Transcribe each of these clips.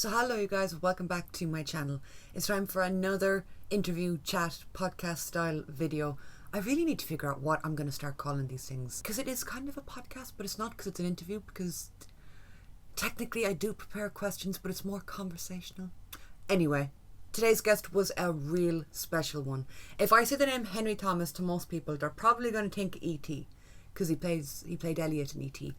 So hello you guys, welcome back to my channel. It's time for another interview, chat, podcast style video. I really need to figure out what I'm going to start calling these things, because it is kind of a podcast, but it's not, because it's an interview, because technically I do prepare questions, but it's more conversational. Anyway, today's guest was a real special one. If I say the name Henry Thomas to most people, they're probably going to think E.T., because he played Elliot in E.T.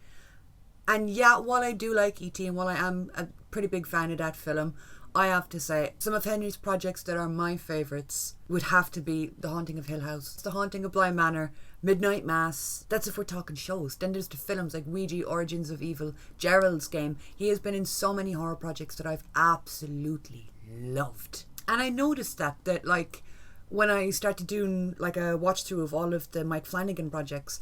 And yeah, while I do like E.T. and while I am a pretty big fan of that film, I have to say some of Henry's projects that are my favourites would have to be The Haunting of Hill House, The Haunting of Bly Manor, Midnight Mass. That's if we're talking shows. Then there's the films like Ouija, Origins of Evil, Gerald's Game. He has been in so many horror projects that I've absolutely loved. And I noticed that like when I started doing like a watch through of all of the Mike Flanagan projects,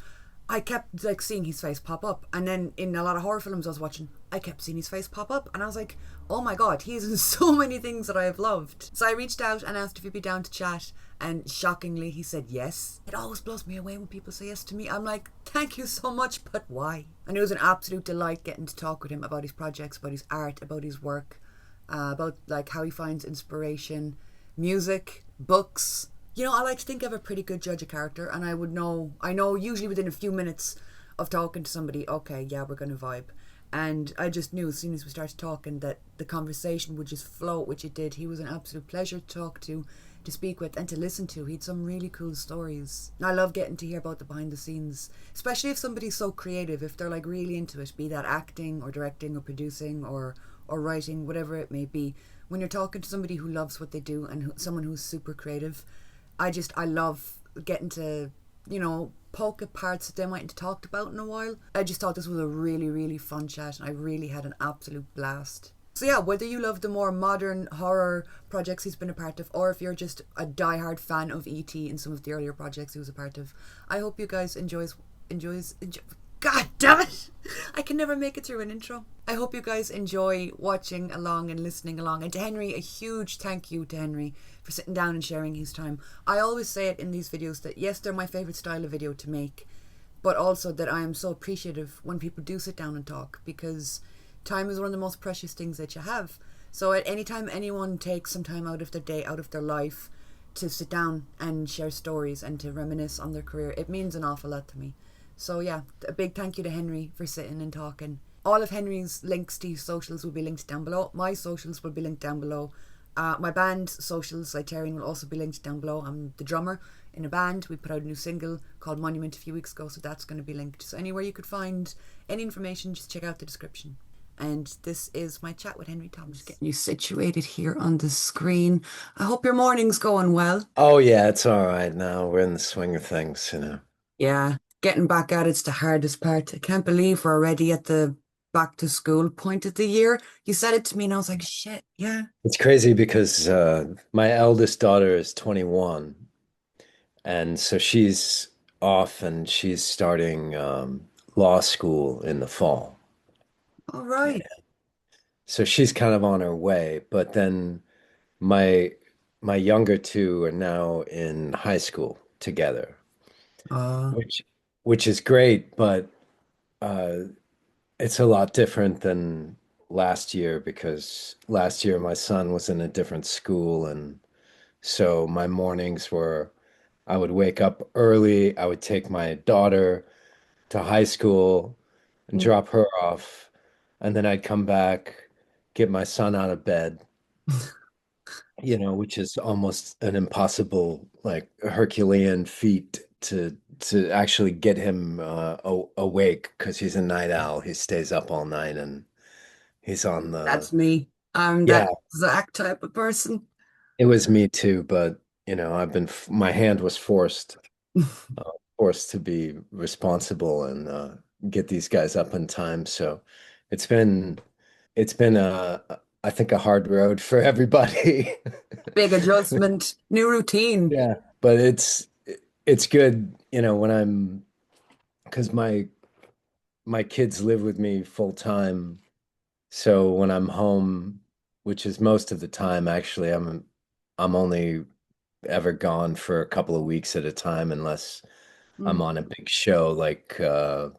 I kept like seeing his face pop up, and then in a lot of horror films I was watching, I kept seeing his face pop up, and I was like, oh my god, he's in so many things that I have loved. So I reached out and asked if he'd be down to chat, and shockingly he said yes. It always blows me away when people say yes to me. I'm like, thank you so much, but why? And it was an absolute delight getting to talk with him about his projects, about his art, about his work, about like how he finds inspiration, music, books. You know, I like to think I have a pretty good judge of character, and I know usually within a few minutes of talking to somebody, okay, yeah, we're going to vibe. And I just knew as soon as we started talking that the conversation would just flow, which it did. He was an absolute pleasure to talk to speak with, and to listen to. He had some really cool stories. And I love getting to hear about the behind the scenes, especially if somebody's so creative, if they're like really into it, be that acting or directing or producing or writing, whatever it may be. When you're talking to somebody who loves what they do and someone who's super creative, I love getting to, poke at parts that they mightn't have talked about in a while. I just thought this was a really, really fun chat, and I really had an absolute blast. So yeah, whether you love the more modern horror projects he's been a part of, or if you're just a diehard fan of E.T. and some of the earlier projects he was a part of, I hope you guys enjoy. God damn it! I can never make it through an intro. I hope you guys enjoy watching along and listening along. And to Henry, a huge thank you to Henry for sitting down and sharing his time. I always say it in these videos that yes, they're my favourite style of video to make, but also that I am so appreciative when people do sit down and talk, because time is one of the most precious things that you have. So at any time anyone takes some time out of their day, out of their life, to sit down and share stories and to reminisce on their career, it means an awful lot to me. So yeah, a big thank you to Henry for sitting and talking. All of Henry's links to his socials will be linked down below. My socials will be linked down below. My band socials, Oesteria, will also be linked down below. I'm the drummer in a band. We put out a new single called Monument a few weeks ago, so that's going to be linked. So anywhere you could find any information, just check out the description. And this is my chat with Henry Thomas. Just getting you situated here on the screen. I hope your morning's going well. Oh yeah, it's all right now. We're in the swing of things. Yeah, getting back at it's the hardest part. I can't believe we're already at the back to school point of the year. You said it to me and I was like, shit, yeah. It's crazy because my eldest daughter is 21, and so she's off and she's starting law school in the fall. All right. So she's kind of on her way, but then my my younger two are now in high school together, Uh, which which is great, but uh it's a lot different than last year because last year my son was in a different school, and so my mornings were I would wake up early, I would take my daughter to high school and mm. drop her off, and then I'd come back, get my son out of bed, which is almost an impossible, like Herculean feat to actually get him awake because he's a night owl. He stays up all night and he's on the That's me. I'm yeah, that exact type of person. it was me too, but my hand was uh, forced to be responsible and get these guys up in time. So it's been it's been I think a hard road for everybody. Big adjustment, new routine. Yeah, but it's good, when I'm because my kids live with me full time. So when I'm home, which is most of the time, actually, I'm only ever gone for a couple of weeks at a time unless I'm Mm. on a big show like a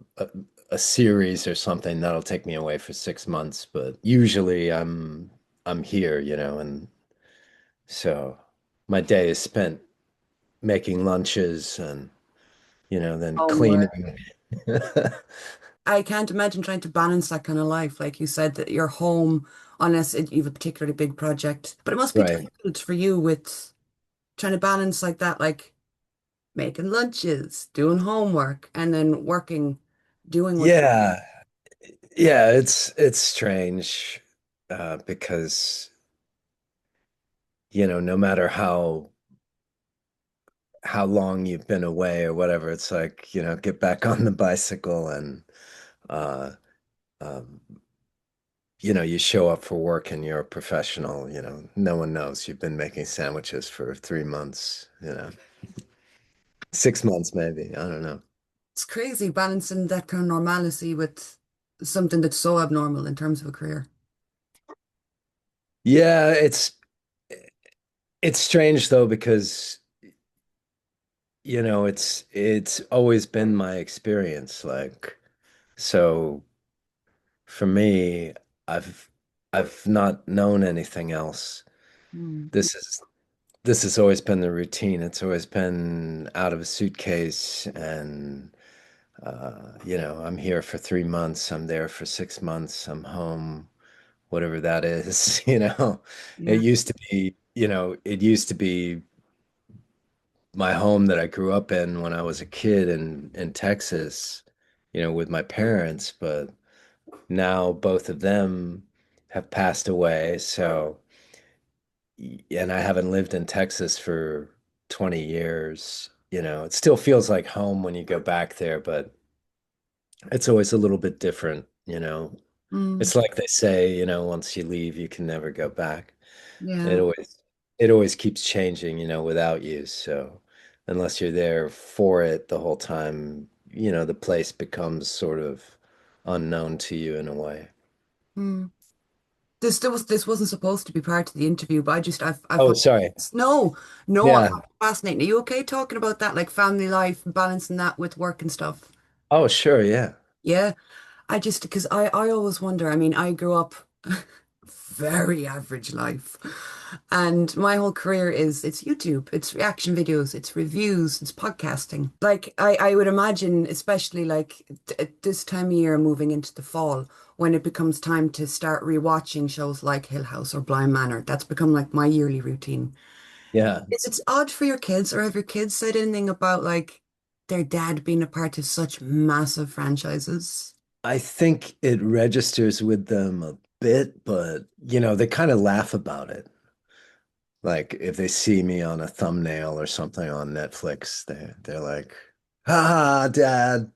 series or something that'll take me away for 6 months. But usually I'm here, and so my day is spent making lunches and, then Homework. cleaning. I can't imagine trying to balance that kind of life. Like you said, that you're home, unless you have a particularly big project. But it must be Right. difficult for you with trying to balance like that, like making lunches, doing homework, and then working, doing what. Yeah. Yeah, it's strange because, no matter how long you've been away or whatever, it's like, get back on the bicycle and uh um, you show up for work and you're a professional, no one knows you've been making sandwiches for 3 months, 6 months maybe. I don't know. It's crazy balancing that kind of normalcy with something that's so abnormal in terms of a career. Yeah, it's strange though because it's always been my experience. Like, so for me, I've I've not known anything else. Mm. This is this has always been the routine. It's always been out of a suitcase and I'm here for 3 months, I'm there for 6 months, I'm home, whatever that is, It Yeah. used to be, it used to be my home that I grew up in when I was a kid in Texas, with my parents, but now both of them have passed away. So, and I haven't lived in Texas for 20 years. It still feels like home when you go back there, but it's always a little bit different. Mm. It's like they say, once you leave, you can never go back. It Yeah. always it always keeps changing, without you. So unless you're there for it the whole time, the place becomes sort of unknown to you in a way. Mm. This wasn't supposed to be part of the interview, but I Oh, find sorry. no, no, I Yeah. find it fascinating. Are you okay talking about that, like family life, balancing that with work and stuff? Oh, sure. Yeah. Yeah. I just because I always wonder. I mean, I grew up very average life, and my whole career is it's YouTube, it's reaction videos, it's reviews, it's podcasting. Like I would imagine, especially like at this time of year, moving into the fall, when it becomes time to start rewatching shows like Hill House or Blind Manor, that's become like my yearly routine. Yeah. Is it odd for your kids, or have your kids said anything about like their dad being a part of such massive franchises? I think it registers with them a bit, but they kind of laugh about it. Like if they see me on a thumbnail or something on Netflix, they're like, "Ha ha, Dad."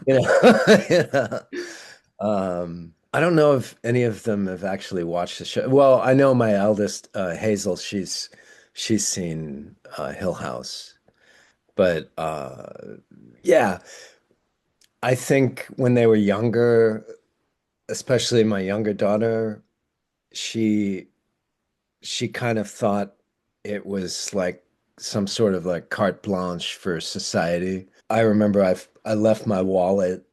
You know, yeah. I don't know if any of them have actually watched the show. Well, I know my eldest, Hazel, she's seen Hill House, but yeah, I think when they were younger, especially my younger daughter, she she kind of thought it was like some sort of like carte blanche for society. I remember I left my wallet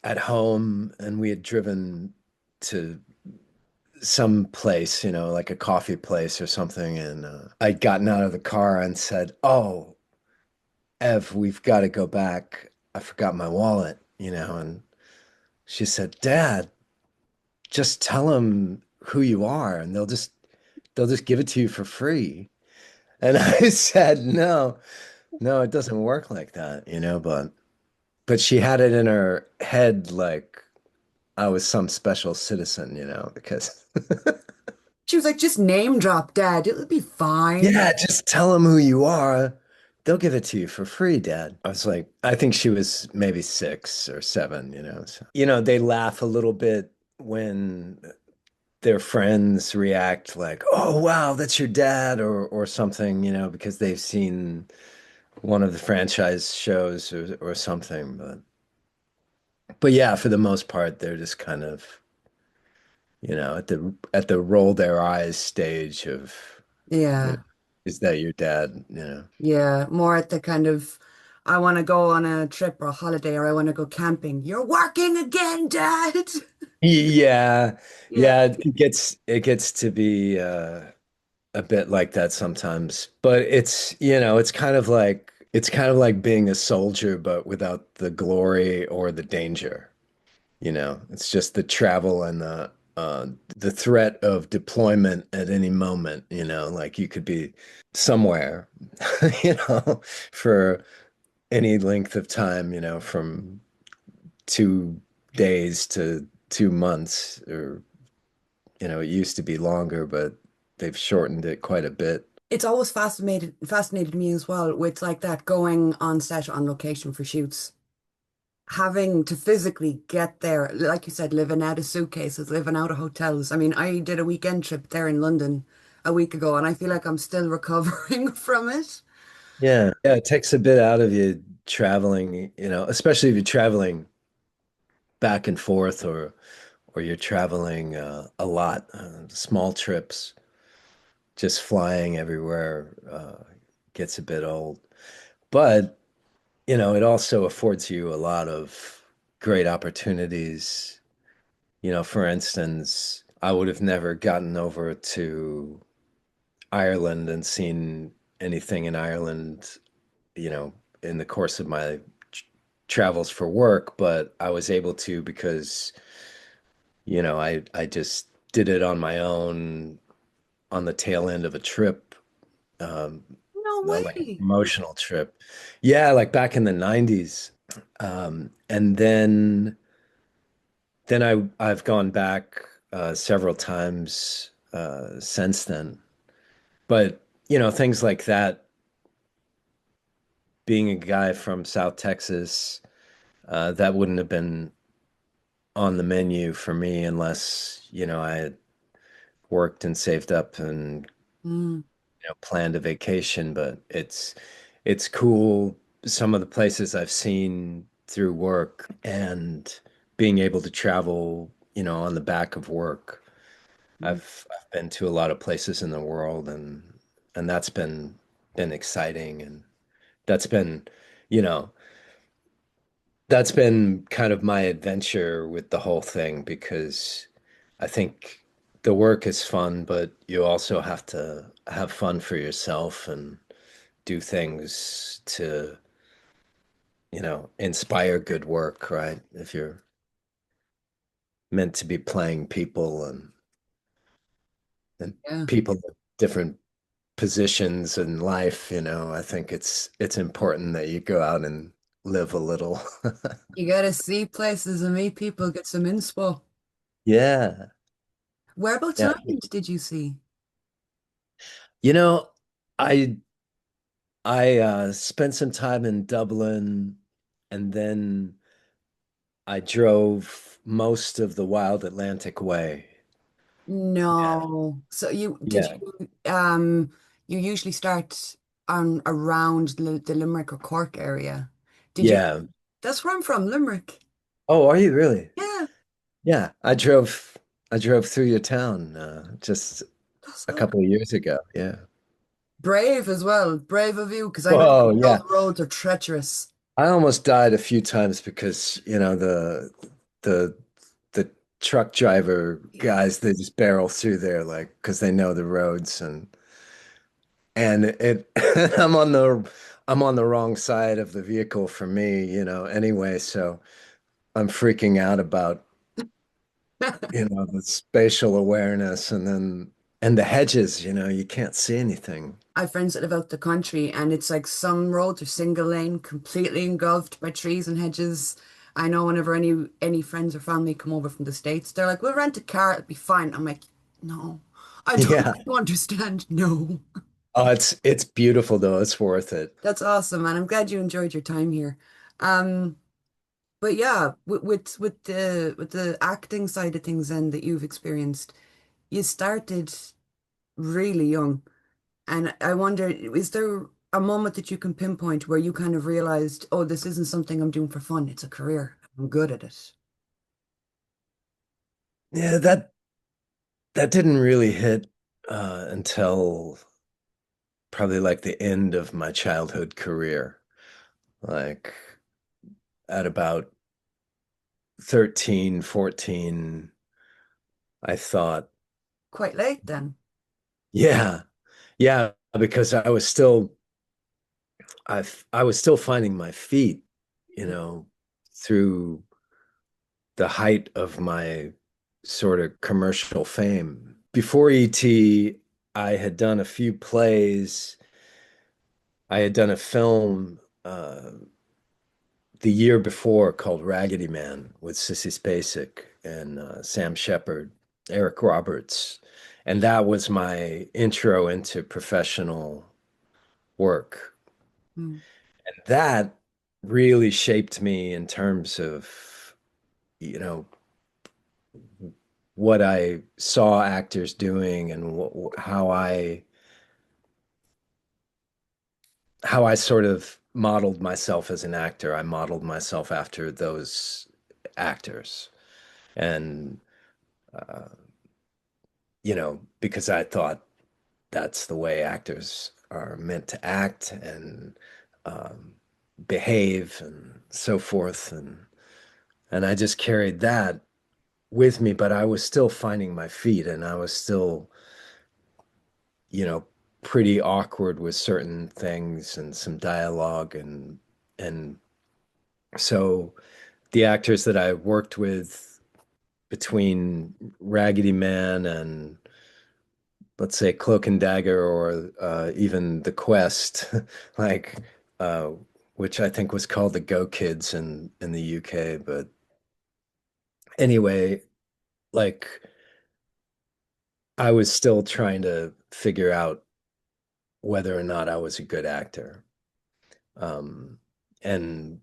at home and we had driven to some place, like a coffee place or something. And I'd gotten out of the car and said, "Oh, Ev, we've got to go back. I forgot my wallet." And she said, "Dad, just tell them who you are and they'll just give it to you for free." And I said, "No, no, it doesn't work like that, but she had it in her head like I was some special citizen, because She was like, just name drop dad. It'll be fine. yeah, just tell them who you are. They'll give it to you for free, Dad. I was like, I think she was maybe 6 or 7. So, they laugh a little bit when their friends react like, "Oh, wow, that's your dad," or something, because they've seen one of the franchise shows or something. But yeah, for the most part, they're just kind of, at the roll their eyes stage of, you know, Yeah. is that your dad? Yeah. More at the kind of, I want to go on a trip or a holiday or I want to go camping. You're working again, Dad. Yeah, Yeah. yeah, it gets to be a bit like that sometimes. But it's kind of like being a soldier, but without the glory or the danger. It's just the travel and the threat of deployment at any moment, like you could be somewhere, you know, for any length of time, from 2 days to 2 months, or it used to be longer, but they've shortened it quite a bit. It's always fascinated me as well with like that going on set on location for shoots. Having to physically get there, like you said, living out of suitcases, living out of hotels. I mean, I did a weekend trip there in London a week ago, and I feel like I'm still recovering from it. Yeah. Yeah, it takes a bit out of you traveling, especially if you're traveling back and forth, or you're traveling a lot, small trips, just flying everywhere gets a bit old. But, it also affords you a lot of great opportunities. For instance, I would have never gotten over to Ireland and seen anything in Ireland, you know, in the course of my travels for work, but I was able to because, I just did it on my own on the tail end of a trip, um, No like a way. promotional trip. Yeah, like back in the 90s. And then I've gone back several times since then. But, things like that, being a guy from South Texas, that wouldn't have been on the menu for me unless, I had worked and saved up and, Mm, planned a vacation. But it's cool. Some of the places I've seen through work and being able to travel, on the back of work. mm. I've been to a lot of places in the world, and that's been exciting, and that's been, you know, that's been kind of my adventure with the whole thing, because I think the work is fun, but you also have to have fun for yourself and do things to, inspire good work, right? If you're meant to be playing people, and Yeah. people in different positions in life, I think it's important that you go out and live a little. You gotta see places and meet people, get some inspo. Yeah. Whereabouts in Yeah. Ireland did you see? You know, I I spent some time in Dublin, and then I drove most of the Wild Atlantic Way. Yeah. No. So Yeah. you usually start on around the Limerick or Cork area. Did you Yeah. That's where I'm from, Limerick. Oh, are you really? Yeah, Yeah. I drove through your town just that's a so couple of years ago. Yeah. brave as well. Brave of you, because I know Whoa, those yeah. roads are treacherous. I almost died a few times because, the the truck driver Yeah. guys, they just barrel through there, like, because they know the roads, and it I'm on the wrong side of the vehicle for me, anyway, so I'm freaking out about, the spatial awareness, and the hedges, you can't see anything. I have friends that live out the country, and it's like some roads are single lane, completely engulfed by trees and hedges. I know whenever any friends or family come over from the States, they're like, "We'll rent a car, it'll be fine." I'm like, "No, I don't Yeah. think you understand." No, Oh, it's beautiful though. It's worth it. that's awesome, and I'm glad you enjoyed your time here. Um, but yeah, with the acting side of things, then that you've experienced, you started really young. And I wonder, is there a moment that you can pinpoint where you kind of realized, oh, this isn't something I'm doing for fun, it's a career. I'm good at it. Yeah, that didn't really hit until probably like the end of my childhood career. Like at about 13, 14, I thought, Quite late then. yeah, yeah, because I was still finding my feet, you know, through the height of my sort of commercial fame. Before ET, I had done a few plays. I had done a film the year before called Raggedy Man with Sissy Spacek and Sam Shepard, Eric Roberts. And that was my intro into professional work. Mm. And that really shaped me in terms of, you know, what I saw actors doing and how I sort of modeled myself as an actor. I modeled myself after those actors. And uh, because I thought that's the way actors are meant to act and um, behave and so forth. And I just carried that with me, but I was still finding my feet and I was still, you know, pretty awkward with certain things and some dialogue and so the actors that I worked with between Raggedy Man and let's say Cloak and Dagger or even The Quest, like uh, which I think was called the Go Kids in the UK. But anyway, like I was still trying to figure out whether or not I was a good actor. Um, and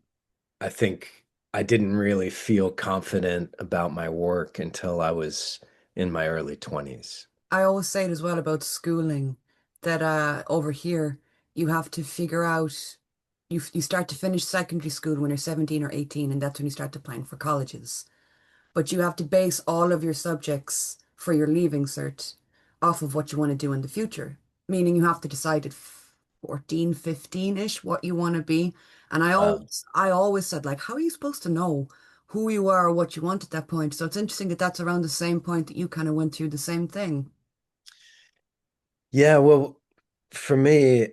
I think I didn't really feel confident about my work until I was in my early 20s. I always say it as well about schooling that over here you have to figure out you start to finish secondary school when you're 17 or 18 and that's when you start applying for colleges. But you have to base all of your subjects for your leaving cert off of what you want to do in the future, meaning you have to decide at 14, 15-ish what you want to be. And Wow. I always said, like, how are you supposed to know who you are or what you want at that point? So it's interesting that that's around the same point that you kind of went through the same thing. Yeah, well, for me,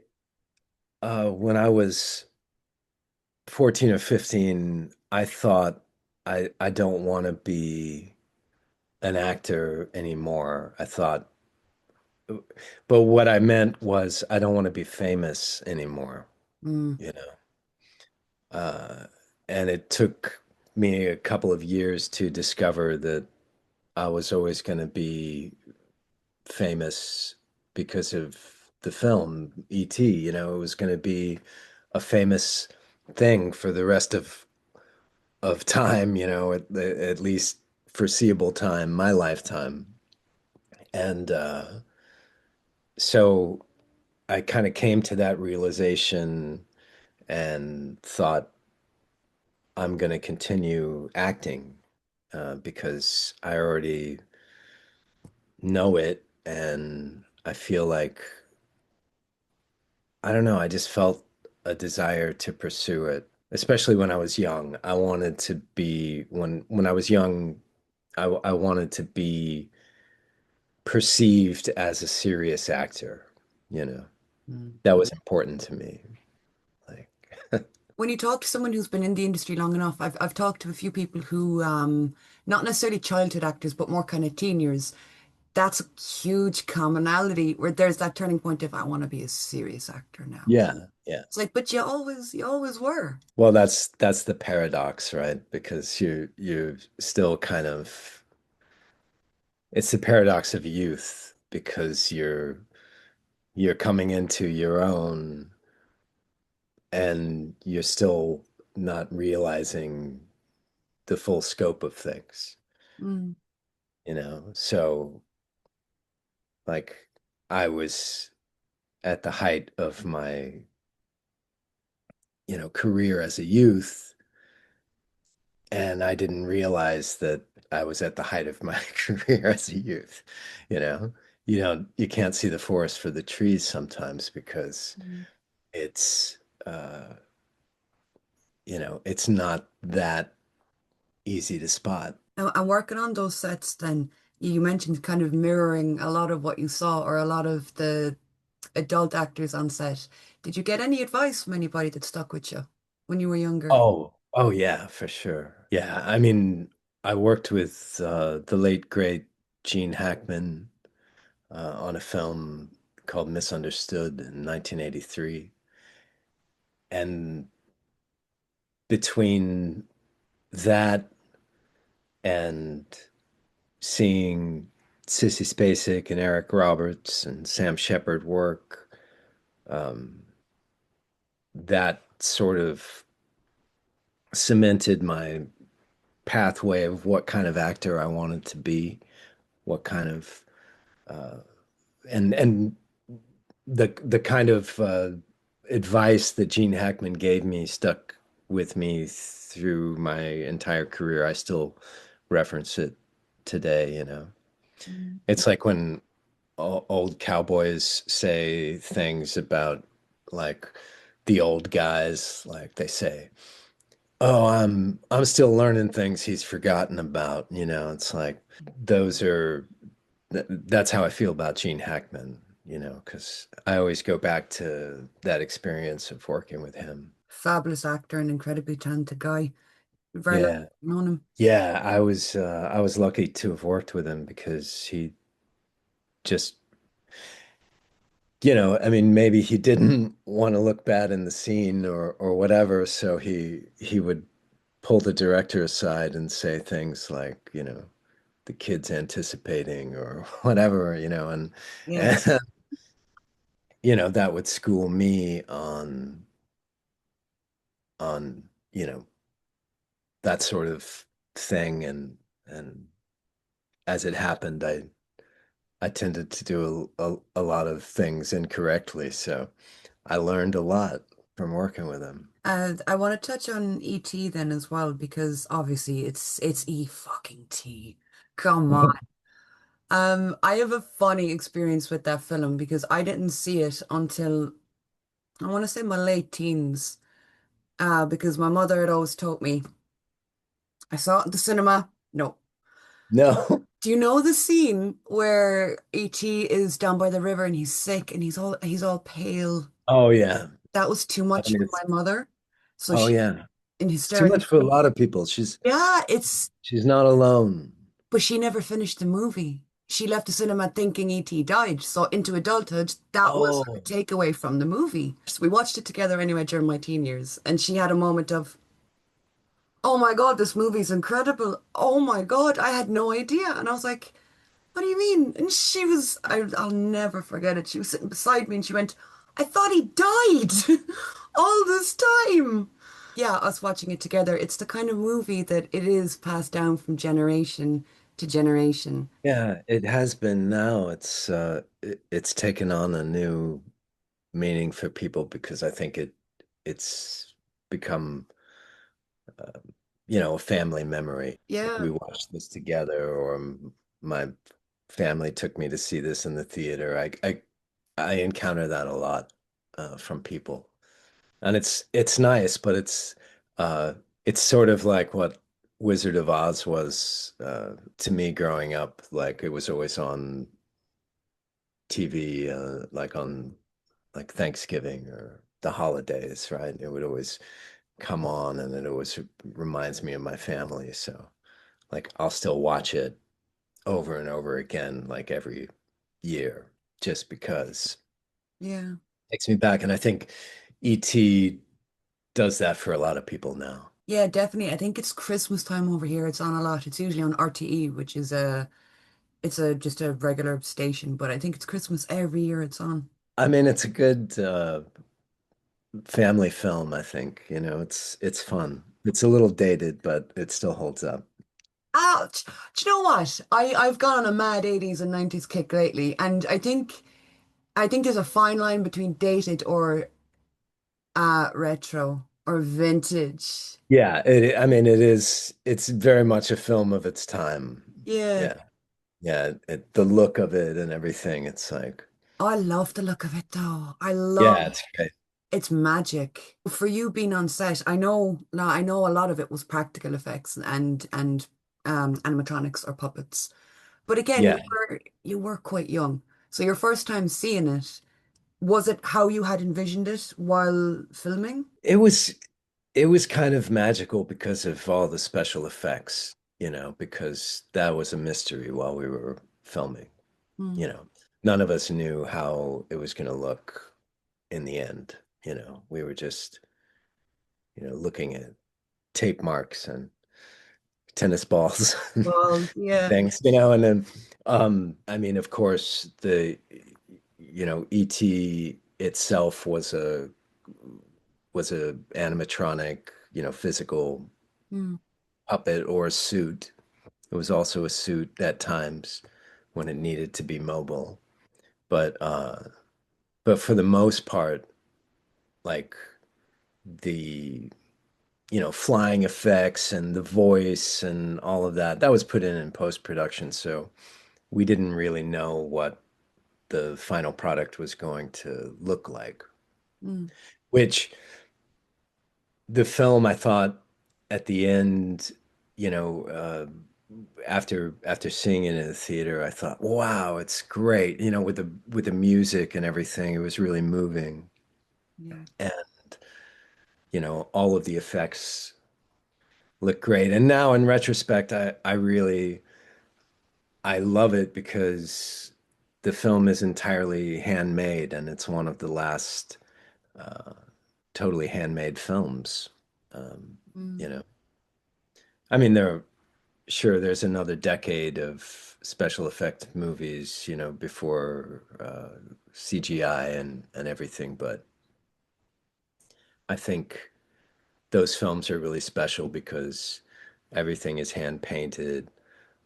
when I was 14 or 15, I thought I don't want to be an actor anymore. I thought, but what I meant was I don't want to be famous anymore, Mm, you know. Uh, and it took me a couple of years to discover that I was always going to be famous because of the film E.T. It was going to be a famous thing for the rest of time, at least foreseeable time, my lifetime. And so I kind of came to that realization and thought I'm going to continue acting because I already know it and I feel like I don't know, I just felt a desire to pursue it, especially when I was young. I wanted to be when I was young, I wanted to be perceived as a serious actor, you know. mm. That was important to me. Like, When you talk to someone who's been in the industry long enough, I've talked to a few people who not necessarily childhood actors, but more kind of teen years. That's a huge commonality where there's that turning point if I want to be a serious actor now. yeah, yeah. It's like, but you always were. Well, that's the paradox, right? Because you're still kind of it's the paradox of youth because you're coming into your own and you're still not realizing the full scope of things, Mm, So like I was at the height of my, career as a youth, and I didn't realize that I was at the height of my career as a youth, you know. You can't see the forest for the trees sometimes because mm, it's uh it's not that easy to spot. And working on those sets, then you mentioned kind of mirroring a lot of what you saw or a lot of the adult actors on set. Did you get any advice from anybody that stuck with you when you were younger? Oh yeah, for sure. Yeah, I mean, I worked with the late great Gene Hackman on a film called Misunderstood in 1983, and between that and seeing Sissy Spacek and Eric Roberts and Sam Shepard work, um, that sort of cemented my pathway of what kind of actor I wanted to be, what kind of uh, and the kind of advice that Gene Hackman gave me stuck with me through my entire career. I still reference it today, you know. Mm. It's like when old cowboys say things about like the old guys, like they say, "Oh, I'm still learning things he's forgotten about." It's like those are that's how I feel about Gene Hackman, because I always go back to that experience of working with him. Fabulous actor and incredibly talented guy. Very lucky Yeah. to known him. Yeah, I was lucky to have worked with him because he just, I mean, maybe he didn't want to look bad in the scene or whatever, so he would pull the director aside and say things like, the kid's anticipating or whatever, Yeah. and that would school me on that sort of thing, and as it happened, I tended to do a lot of things incorrectly, so I learned a lot from working with him. I want to touch on E.T. then as well because obviously it's E fucking T. Come on. I have a funny experience with that film because I didn't see it until I want to say my late teens. Because my mother had always told me I saw it at the cinema. No. No. Do you know the scene where E.T. is down by the river and he's sick and he's all pale? Oh yeah. That was too I much mean, for my mother. So oh she yeah. in It's too hysterics. much for a lot of people. Yeah, it's She's not alone. but she never finished the movie. She left the cinema thinking E.T. died. So into adulthood, that was her Oh. takeaway from the movie. So we watched it together anyway during my teen years, and she had a moment of, "Oh my God, this movie's incredible. Oh my God, I had no idea." And I was like, "What do you mean?" And I'll never forget it. She was sitting beside me and she went, "I thought he died all this time." Yeah, us watching it together, it's the kind of movie that it is passed down from generation to generation. Yeah, it has been now. It's taken on a new meaning for people because I think it's become a family memory. Like Yeah, we watched this together, or my family took me to see this in the theater. I encounter that a lot from people, and it's nice, but it's sort of like what Wizard of Oz was to me growing up. Like it was always on TV, like on like Thanksgiving or the holidays, right? It would always come on, and it always reminds me of my family. So, like, I'll still watch it over and over again, like every year, just because yeah. it takes me back. And I think E.T. does that for a lot of people now. Yeah, definitely. I think it's Christmas time over here. It's on a lot. It's usually on RTE, which is it's a just a regular station, but I think it's Christmas every year it's on. I mean, it's a good family film, I think. It's fun. It's a little dated, but it still holds up. Ouch. Do you know what? I've gone on a mad 80s and 90s kick lately, and I think there's a fine line between dated or retro or vintage. Yeah, I mean, it's very much a film of its time. Yeah. Yeah. Yeah, the look of it and everything. It's like, Oh, I love the look of it though. I yeah, love it's great. It's magic. For you being on set, I know now I know a lot of it was practical effects and animatronics or puppets. But again, Yeah, you were quite young. So your first time seeing it, was it how you had envisioned it while filming? it was it was kind of magical because of all the special effects, because that was a mystery while we were filming, Mm. you know. None of us knew how it was going to look in the end, We were just, looking at tape marks and tennis balls and Well, yeah. things, and then I mean, of course, the ET itself was a animatronic, physical Mm. puppet or a suit. It was also a suit at times when it needed to be mobile. But for the most part, like the flying effects and the voice and all of that was put in post production. So we didn't really know what the final product was going to look like. Mm. Which the film, I thought, at the end, you know, after seeing it in the theater, I thought, wow, it's great. With the music and everything, it was really moving, Yeah. and all of the effects look great. And now, in retrospect, I love it because the film is entirely handmade, and it's one of the last uh, totally handmade films. Um, Mm. you know, I mean, there's another decade of special effect movies, before CGI and everything, but I think those films are really special because everything is hand painted.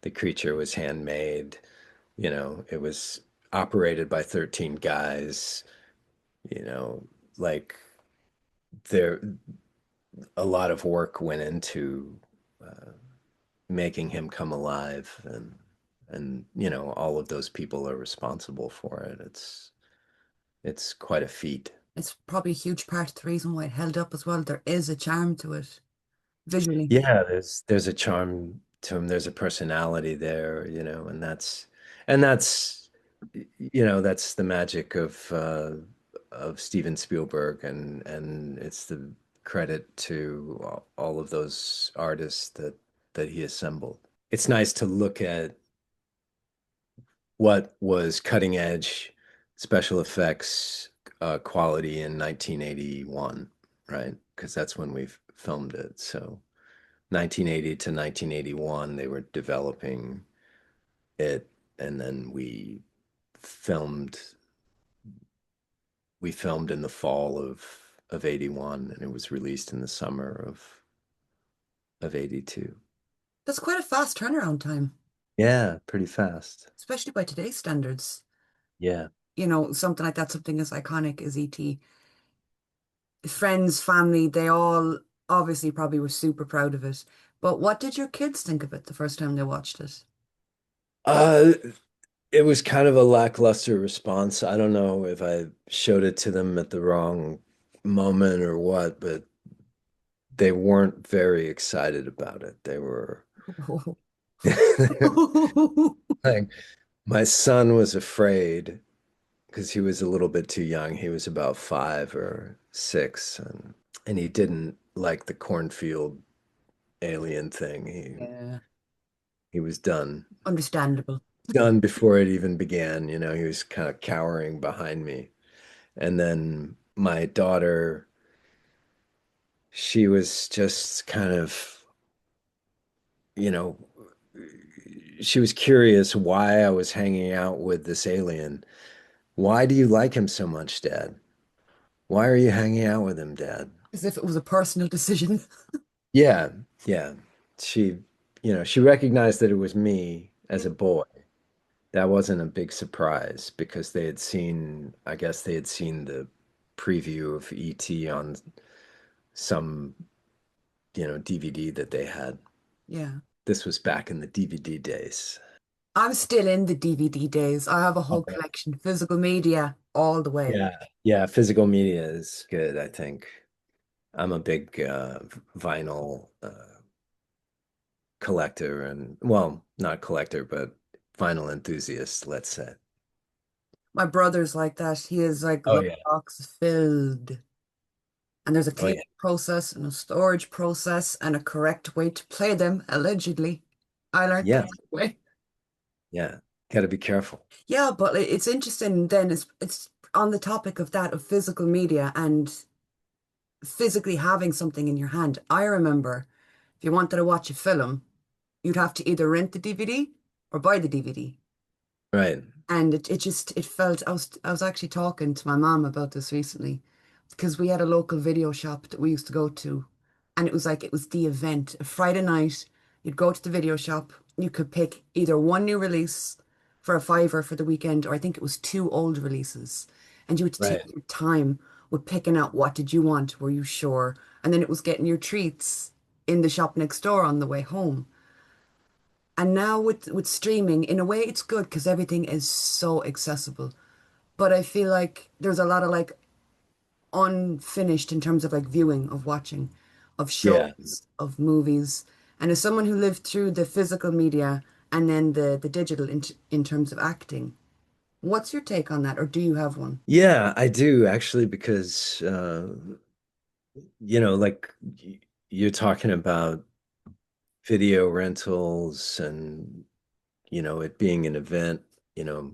The creature was handmade. It was operated by 13 guys. You know, like there, a lot of work went into uh, making him come alive, and all of those people are responsible for it. It's quite a feat. It's probably a huge part of the reason why it held up as well. There is a charm to it visually. Yeah, there's a charm to him. There's a personality there, and that's that's the magic of Steven Spielberg, and it's the credit to all of those artists that he assembled. It's nice to look at what was cutting edge special effects quality in 1981, right? Because that's when we filmed it. So 1980 to 1981, they were developing it, and then filmed we filmed in the fall of 81, and it was released in the summer of 82. That's quite a fast turnaround time, Yeah, pretty fast. especially by today's standards. Yeah. Something like that, something as iconic as E.T. Friends, family, they all obviously probably were super proud of it. But what did your kids think of it the first time they watched it? Uh, it was kind of a lackluster response. I don't know if I showed it to them at the wrong moment or what, but they weren't very excited about it. They were like, my son was afraid because he was a little bit too young. He was about 5 or 6, and he didn't like the cornfield alien thing. Yeah, He was done. understandable. Done before it even began. He was kind of cowering behind me. And then my daughter, she was just kind of, you know, she was curious why I was hanging out with this alien. Why do you like him so much, Dad? Why are you hanging out with him, Dad? As if it was a personal decision. Yeah, yeah. She recognized that it was me as a boy. That wasn't a big surprise because I guess they had seen the preview of ET on some, DVD that they had. Yeah. This was back in the DVD days. I'm still in the DVD days. I have a whole Okay. collection, physical media all the way. Yeah. Yeah, physical media is good, I think. I'm a big vinyl collector and, well, not collector, but vinyl enthusiast, let's say. My brother's like that. He is like Oh the yeah. box filled. And there's a Oh yeah. cleaning process and a storage process and a correct way to play them, allegedly. I learned the Yeah. hard way. Yeah. Got to be careful. Yeah, but it's interesting then it's on the topic of that of physical media and physically having something in your hand. I remember if you wanted to watch a film, you'd have to either rent the DVD or buy the DVD. Right. And it just it felt I was actually talking to my mom about this recently because we had a local video shop that we used to go to, and it was like it was the event. A Friday night, you'd go to the video shop, you could pick either one new release for a fiver for the weekend, or I think it was two old releases, and you had to take Right. your time with picking out what did you want, were you sure? And then it was getting your treats in the shop next door on the way home. And now with streaming, in a way, it's good because everything is so accessible. But I feel like there's a lot of like unfinished in terms of like viewing, of watching, of Yeah. shows, of movies. And as someone who lived through the physical media and then the digital in terms of acting, what's your take on that, or do you have one? Yeah, I do actually because like you're talking about video rentals and it being an event, you know,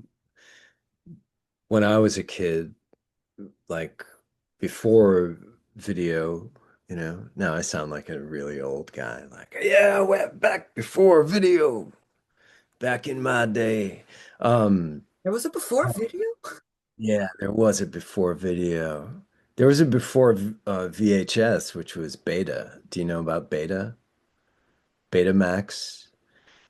when I was a kid, like before video, now I sound like a really old guy. Like, yeah, I went back before video, back in my day. Um, There was a before video? yeah, there was a before video. There was a before VHS, which was Beta. Do you know about Beta? Betamax?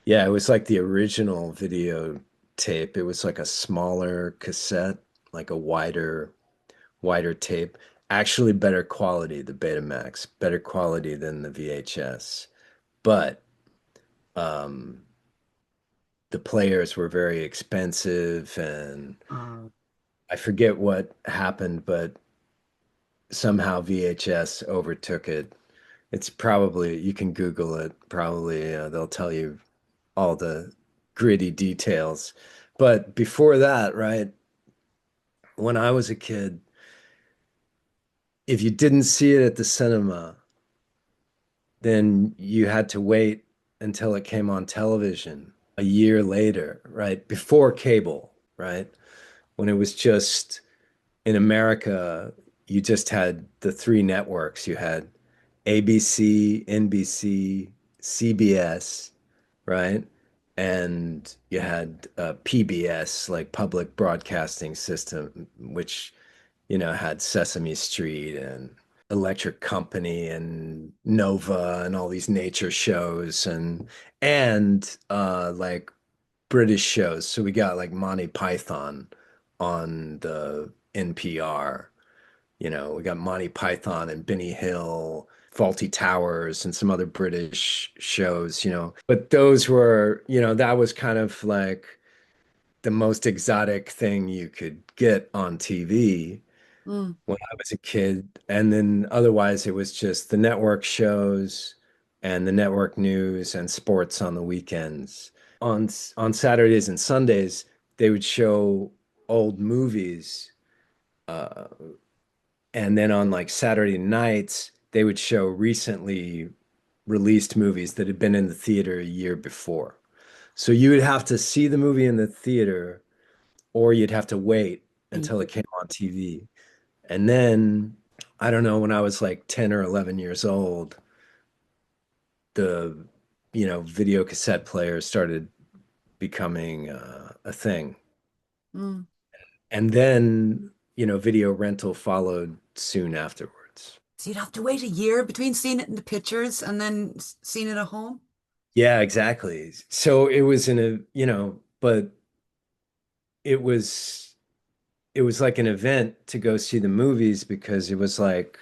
Yeah, it was like the original video tape. It was like a smaller cassette, like a wider tape. Actually better quality, the Betamax, better quality than the VHS. But um the players were very expensive and Uh, I forget what happened, but somehow VHS overtook it. It's probably, you can Google it, probably they'll tell you all the gritty details. But before that, right, when I was a kid, if you didn't see it at the cinema, then you had to wait until it came on television a year later, right? Before cable, right? When it was just in America, you just had the three networks. You had ABC, NBC, CBS, right? And you had PBS, like Public Broadcasting System, which, had Sesame Street and Electric Company and Nova and all these nature shows and like British shows. So we got like Monty Python on the NPR. We got Monty Python and Benny Hill, Faulty Towers, and some other British shows. But those were, that was kind of like the most exotic thing you could get on TV mm, when I was a kid. And then otherwise, it was just the network shows and the network news and sports on the weekends. On Saturdays and Sundays, they would show old movies. Uh, and then on like Saturday nights, they would show recently released movies that had been in the theater a year before. So you would have to see the movie in the theater, or you'd have to wait and until it came on TV. And then, I don't know, when I was like 10 or 11 years old, the, video cassette players started becoming a thing. mm. And then, video rental followed soon afterwards. So you'd have to wait a year between seeing it in the pictures and then seeing it at home? Yeah, exactly. So it was but it was it was like an event to go see the movies because it was like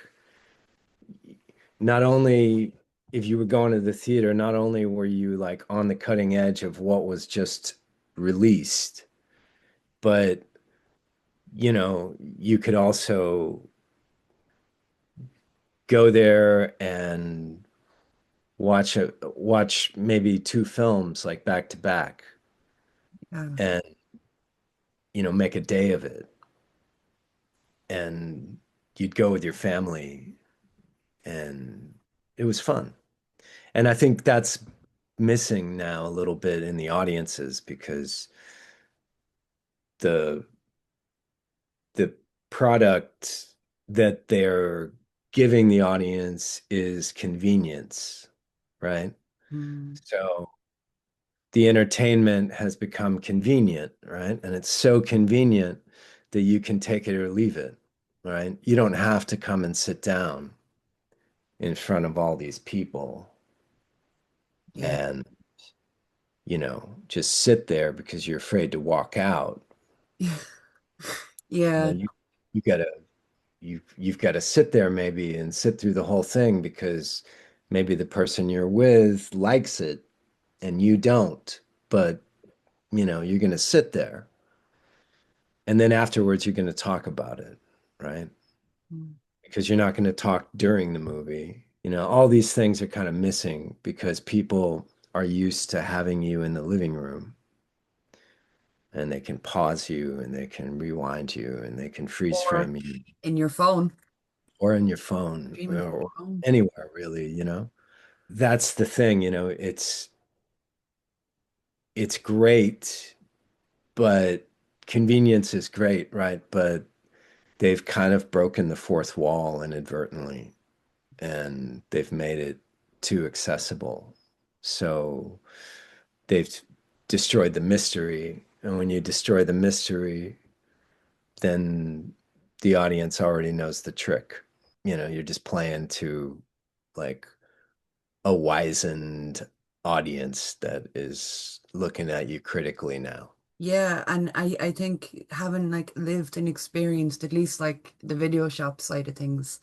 not only if you were going to the theater, not only were you like on the cutting edge of what was just released. But, you could also go there and watch maybe two films like back to back Yeah. and, make a day of it. And you'd go with your family and it was fun. And I think that's missing now a little bit in the audiences because the the product that they're giving the audience is convenience, right? Mm. So the entertainment has become convenient, right? And it's so convenient that you can take it or leave it, right? You don't have to come and sit down in front of all these people Yeah. and, just sit there because you're afraid to walk out. You know, Yeah. you gotta you've got to sit there maybe and sit through the whole thing because maybe the person you're with likes it and you don't, but you're going to sit there and then afterwards you're going to talk about it, right? Mm. Because you're not going to talk during the movie. All these things are kind of missing because people are used to having you in the living room and they can pause you and they can rewind you and they can freeze Or frame you in your phone, or in your phone streaming from or your phone. anywhere really. That's the thing, it's great, but convenience is great, right? But they've kind of broken the fourth wall inadvertently and they've made it too accessible. So they've destroyed the mystery. And when you destroy the mystery, then the audience already knows the trick. You're just playing to like a wizened audience that is looking at you critically now. Yeah, and I think having like lived and experienced at least like the video shop side of things,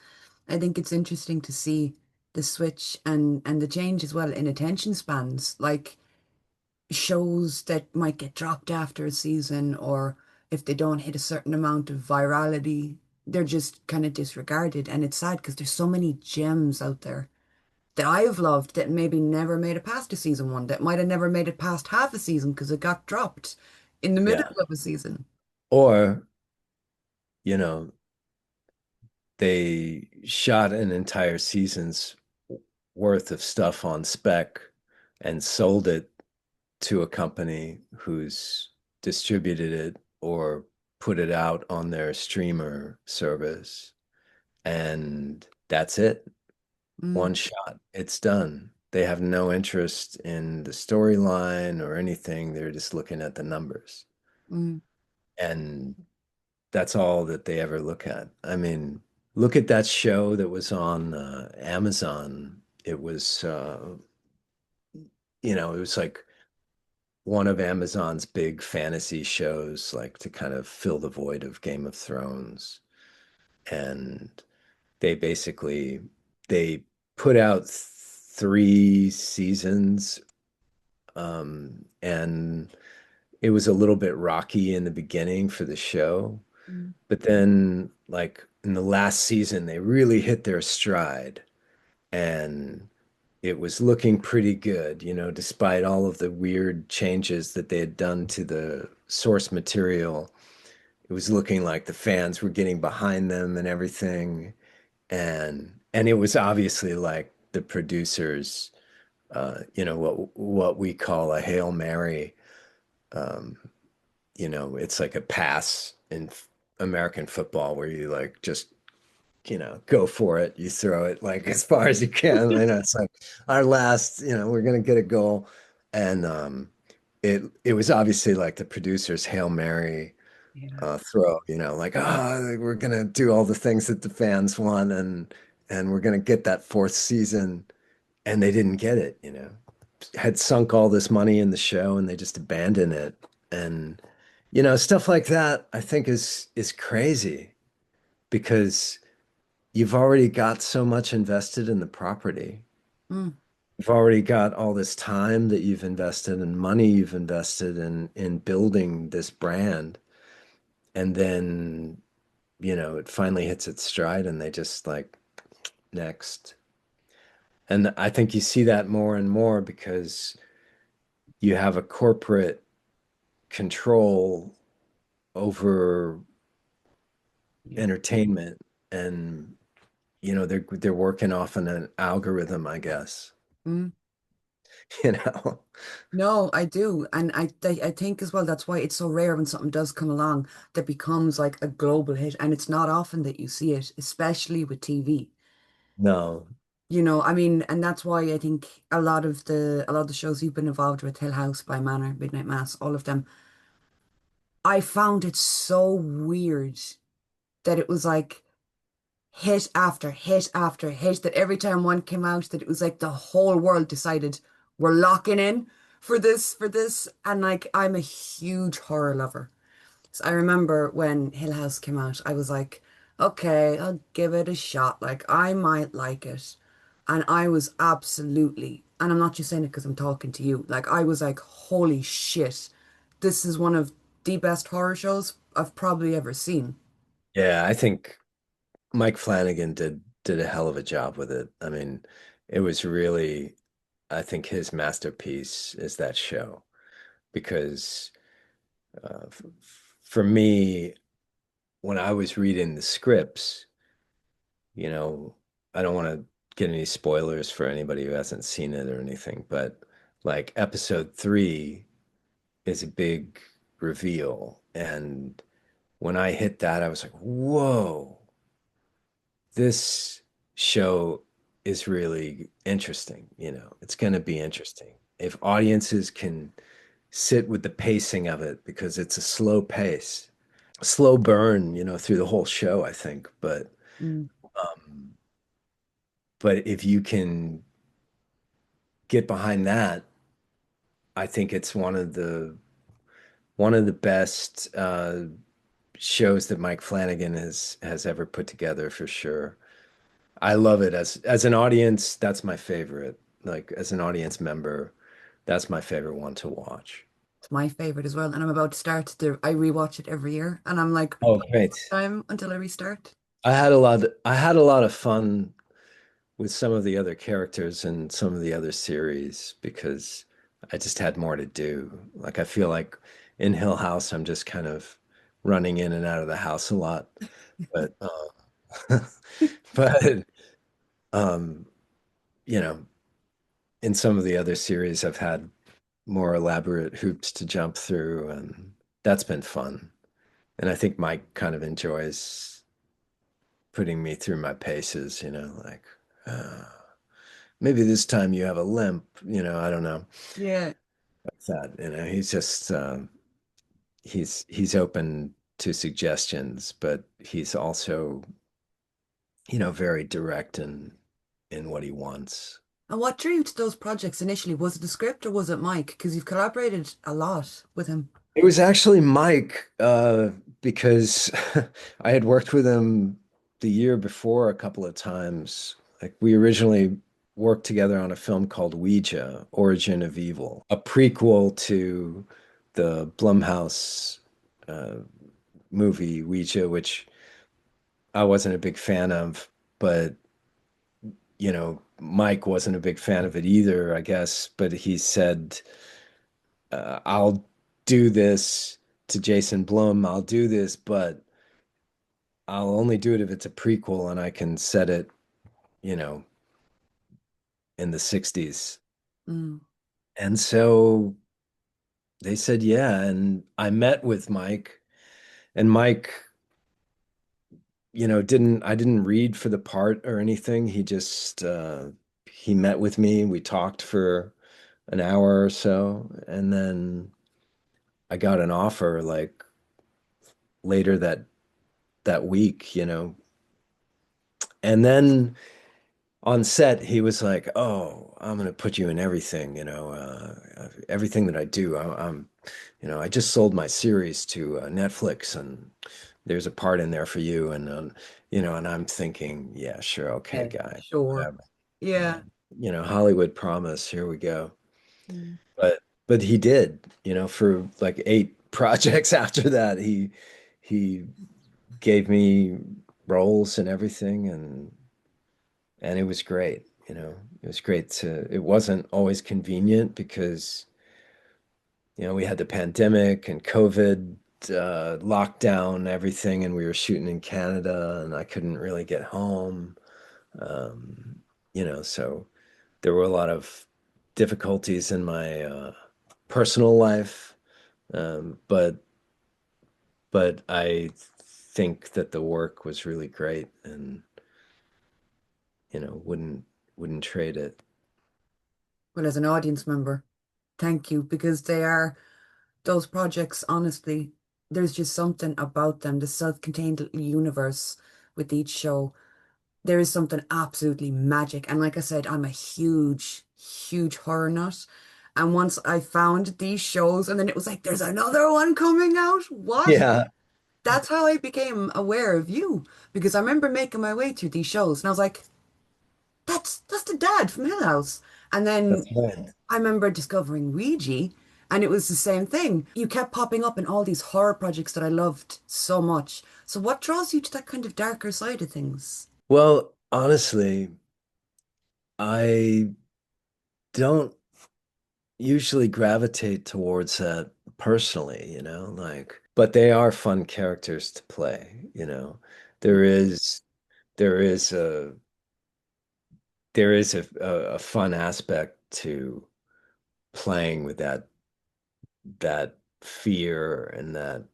I think it's interesting to see the switch and the change as well in attention spans. Like shows that might get dropped after a season, or if they don't hit a certain amount of virality, they're just kind of disregarded. And it's sad because there's so many gems out there that I have loved that maybe never made it past a season one, that might have never made it past half a season because it got dropped in the middle Yeah. of a season. Or, you know, they shot an entire season's worth of stuff on spec and sold it to a company who's distributed it or put it out on their streamer service. And that's it. Mm, One shot. It's done. They have no interest in the storyline or anything. They're just looking at the numbers. mm, And that's all that they ever look at. I mean, look at that show that was on Amazon. It was like one of Amazon's big fantasy shows, like to kind of fill the void of Game of Thrones. And they basically they put out three seasons, and it was a little bit rocky in the beginning for the show. mm, But then, like in the last season, they really hit their stride and it was looking pretty good, despite all of the weird changes that they had done to the source material. It was looking like the fans were getting behind them and everything. And it was obviously like the producers, what we call a Hail Mary. Um, it's like a pass in American football where you like just go for it. You throw it like as far as you can. It's like our last, we're gonna get a goal. And it was obviously like the producer's Hail Mary yeah. throw, like, we're gonna do all the things that the fans want and we're gonna get that fourth season. And they didn't get it, had sunk all this money in the show and they just abandoned it. And stuff like that I think is crazy because you've already got so much invested in the property. Mm. you've already got all this time that you've invested and money you've invested in building this brand, and then, it finally hits its stride and they just like next. And I think you see that more and more because you have a corporate control over entertainment, and they're working off on an algorithm, I guess. Mm. You know. No, I do. And I think as well that's why it's so rare when something does come along that becomes like a global hit. And it's not often that you see it, especially with TV. No. I mean, and that's why I think a lot of the shows you've been involved with, Hill House, by Manor, Midnight Mass, all of them, I found it so weird that it was like hit after hit after hit, that every time one came out, that it was like the whole world decided we're locking in for this. And like I'm a huge horror lover. So I remember when Hill House came out, I was like, okay, I'll give it a shot. Like I might like it. And I was absolutely, and I'm not just saying it because I'm talking to you, like I was like, holy shit, this is one of the best horror shows I've probably ever seen. Yeah, I think Mike Flanagan did a hell of a job with it. I mean, it was really, I think his masterpiece is that show because f for me, when I was reading the scripts, you know, I don't want to get any spoilers for anybody who hasn't seen it or anything, but like episode 3 is a big reveal. And when I hit that, I was like, whoa, this show is really interesting. It's going to be interesting. If audiences can sit with the pacing of it, because it's a slow pace, slow burn, through the whole show, I think. Mm. Um, but if you can get behind that, I think it's one of the best shows that Mike Flanagan has ever put together for sure. I love it as an audience. That's my favorite. Like as an audience member, that's my favorite one to watch. It's my favorite as well. And I'm about to I rewatch it every year. And I'm like, Oh, biding great. my time until I restart. I had a lot of fun with some of the other characters and some of the other series because I just had more to do. Like I feel like in Hill House, I'm just kind of running in and out of the house a lot. But but um, you know, in some of the other series, I've had more elaborate hoops to jump through, and that's been fun. And I think Mike kind of enjoys putting me through my paces, like uh, maybe this time you have a limp, I don't know, Yeah. like that. He's just he's open to suggestions, but he's also, very direct in what he wants. And what drew you to those projects initially? Was it the script or was it Mike? Because you've collaborated a lot with him. It was actually Mike, because I had worked with him the year before a couple of times. Like we originally worked together on a film called Ouija, Origin of Evil, a prequel to the Blumhouse uh, movie Ouija, which I wasn't a big fan of, but Mike wasn't a big fan of it either, I guess. But he said, I'll do this to Jason Blum. I'll do this, but I'll only do it if it's a prequel and I can set it, you know, in the 60s. Mm. And so they said, yeah. And I met with Mike, and Mike, I didn't read for the part or anything. He met with me. We talked for an hour or so. And then I got an offer like later that week, and then on set he was like, "Oh, I'm gonna put you in everything, everything that I do. I just sold my series to Netflix, and there's a part in there for you." And and I'm thinking, yeah, sure, okay, Yeah, guy, sure. whatever. Yeah. Hollywood promise, here we go. Mm. But he did, for like 8 projects after that, he gave me roles and everything, and it was great, It was great to it wasn't always convenient because, we had the pandemic and COVID lockdown, everything, and we were shooting in Canada, and I couldn't really get home. Um, so there were a lot of difficulties in my personal life, but I think that the work was really great, and wouldn't trade it. Well, as an audience member, thank you, because they are those projects, honestly, there's just something about them, the self-contained little universe with each show. There is something absolutely magic. And like I said, I'm a huge, huge horror nut. And once I found these shows, and then it was like, there's another one coming out. What? Yeah, That's how I became aware of you. Because I remember making my way through these shows, and I was like, that's the dad from Hill House. And that's then right. I remember discovering Ouija, and it was the same thing. You kept popping up in all these horror projects that I loved so much. So what draws you to that kind of darker side of things? Well, honestly, I don't usually gravitate towards that personally, but they are fun characters to play. There is there is a there is a fun aspect to playing with that fear and that,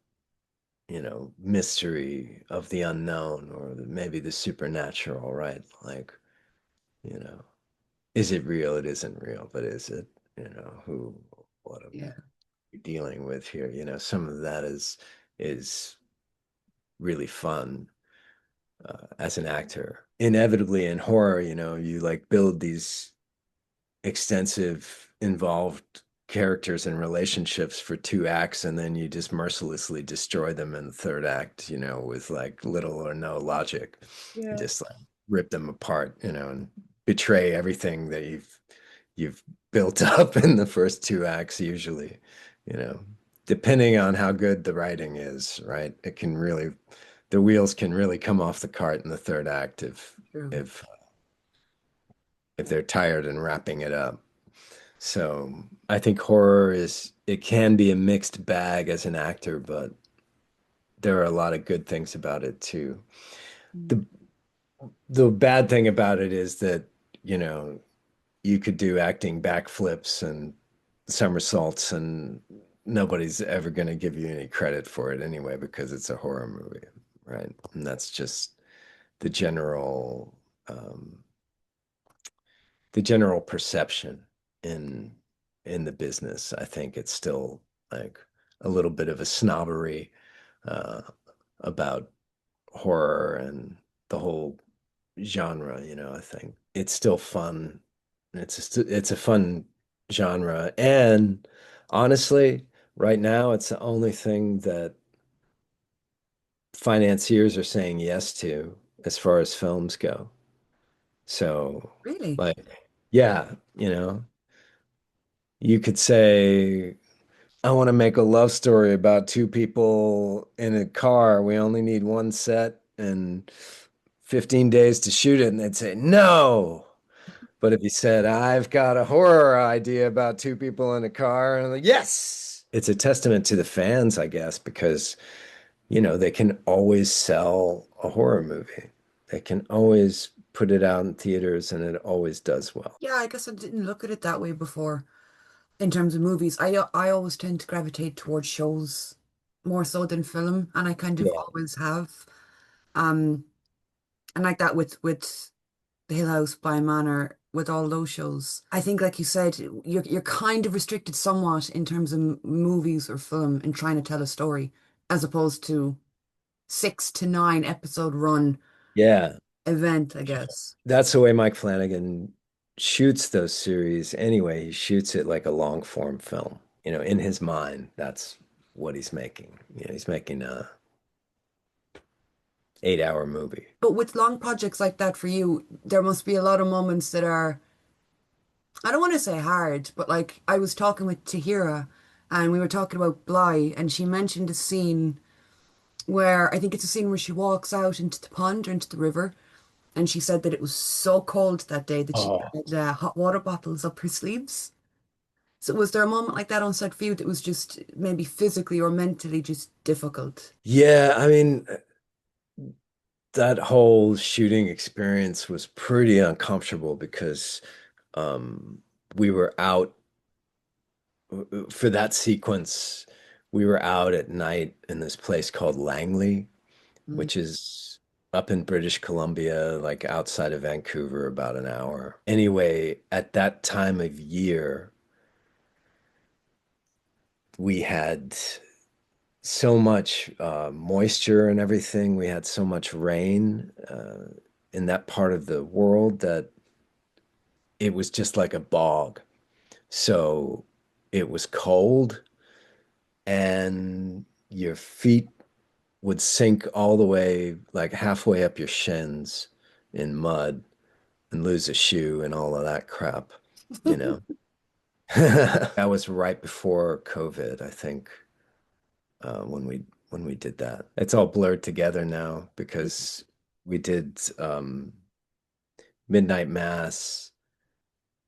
mystery of the unknown or maybe the supernatural, right? Like, you know, is it real? It isn't real, but is it, what are Yeah. we dealing with here? Some of that is really fun as an actor. Inevitably in horror, you like build these extensive, involved characters and relationships for 2 acts, and then you just mercilessly destroy them in the third act, with like little or no logic. You Yeah. just like rip them apart, and betray everything that you've built up in the first 2 acts, usually, you know, depending on how good the writing is, right? The wheels can really come off the cart in the third act True. if if they're tired and wrapping it up. So I think it can be a mixed bag as an actor, but there are a lot of good things about it too. Mm. The the bad thing about it is that, you know, you could do acting backflips and somersaults, and nobody's ever going to give you any credit for it anyway because it's a horror movie, right? And that's just the general um, the general perception in the business. I think it's still like a little bit of a snobbery uh, about horror and the whole genre. I think it's still fun. It's a fun genre, and honestly, right now it's the only thing that financiers are saying yes to as far as films go. So, Really? like, yeah, you could say, I want to make a love story about 2 people in a car. We only need one set and 15 days to shoot it. And they'd say, no. But if you said, I've got a horror idea about 2 people in a car, and I'm like, yes. It's a testament to the fans, I guess, because, they can always sell a horror movie. They can always put it out in theaters and it always does well. Yeah, I guess I didn't look at it that way before. In terms of movies, I always tend to gravitate towards shows more so than film, and I kind of Yeah. always have. Um, and like that with The Hill House, by Manor, with all those shows. I think, like you said, you're kind of restricted somewhat in terms of movies or film in trying to tell a story, as opposed to 6 to 9 episode run Yeah. event, I guess. That's the way Mike Flanagan shoots those series anyway. He shoots it like a long form film. In his mind, that's what he's making. He's making a 8 hour movie. But with long projects like that for you, there must be a lot of moments that are I don't want to say hard, but like I was talking with Tahira and we were talking about Bly and she mentioned a scene where I think it's a scene where she walks out into the pond or into the river and she said that it was so cold that day that she Oh, had hot water bottles up her sleeves. So was there a moment like that on set for you that was just maybe physically or mentally just difficult? yeah. I mean, that whole shooting experience was pretty uncomfortable because um, we were out for that sequence. We were out at night in this place called Langley, Mm. which is up in British Columbia, like outside of Vancouver, about an hour. Anyway, at that time of year, we had so much moisture and everything. We had so much rain in that part of the world that it was just like a bog. So it was cold and your feet would sink all the way, like halfway up your shins in mud and lose a shoe and all of that crap, you know. That was right before COVID, I think, when we did that. It's all blurred together now because we did Midnight Mass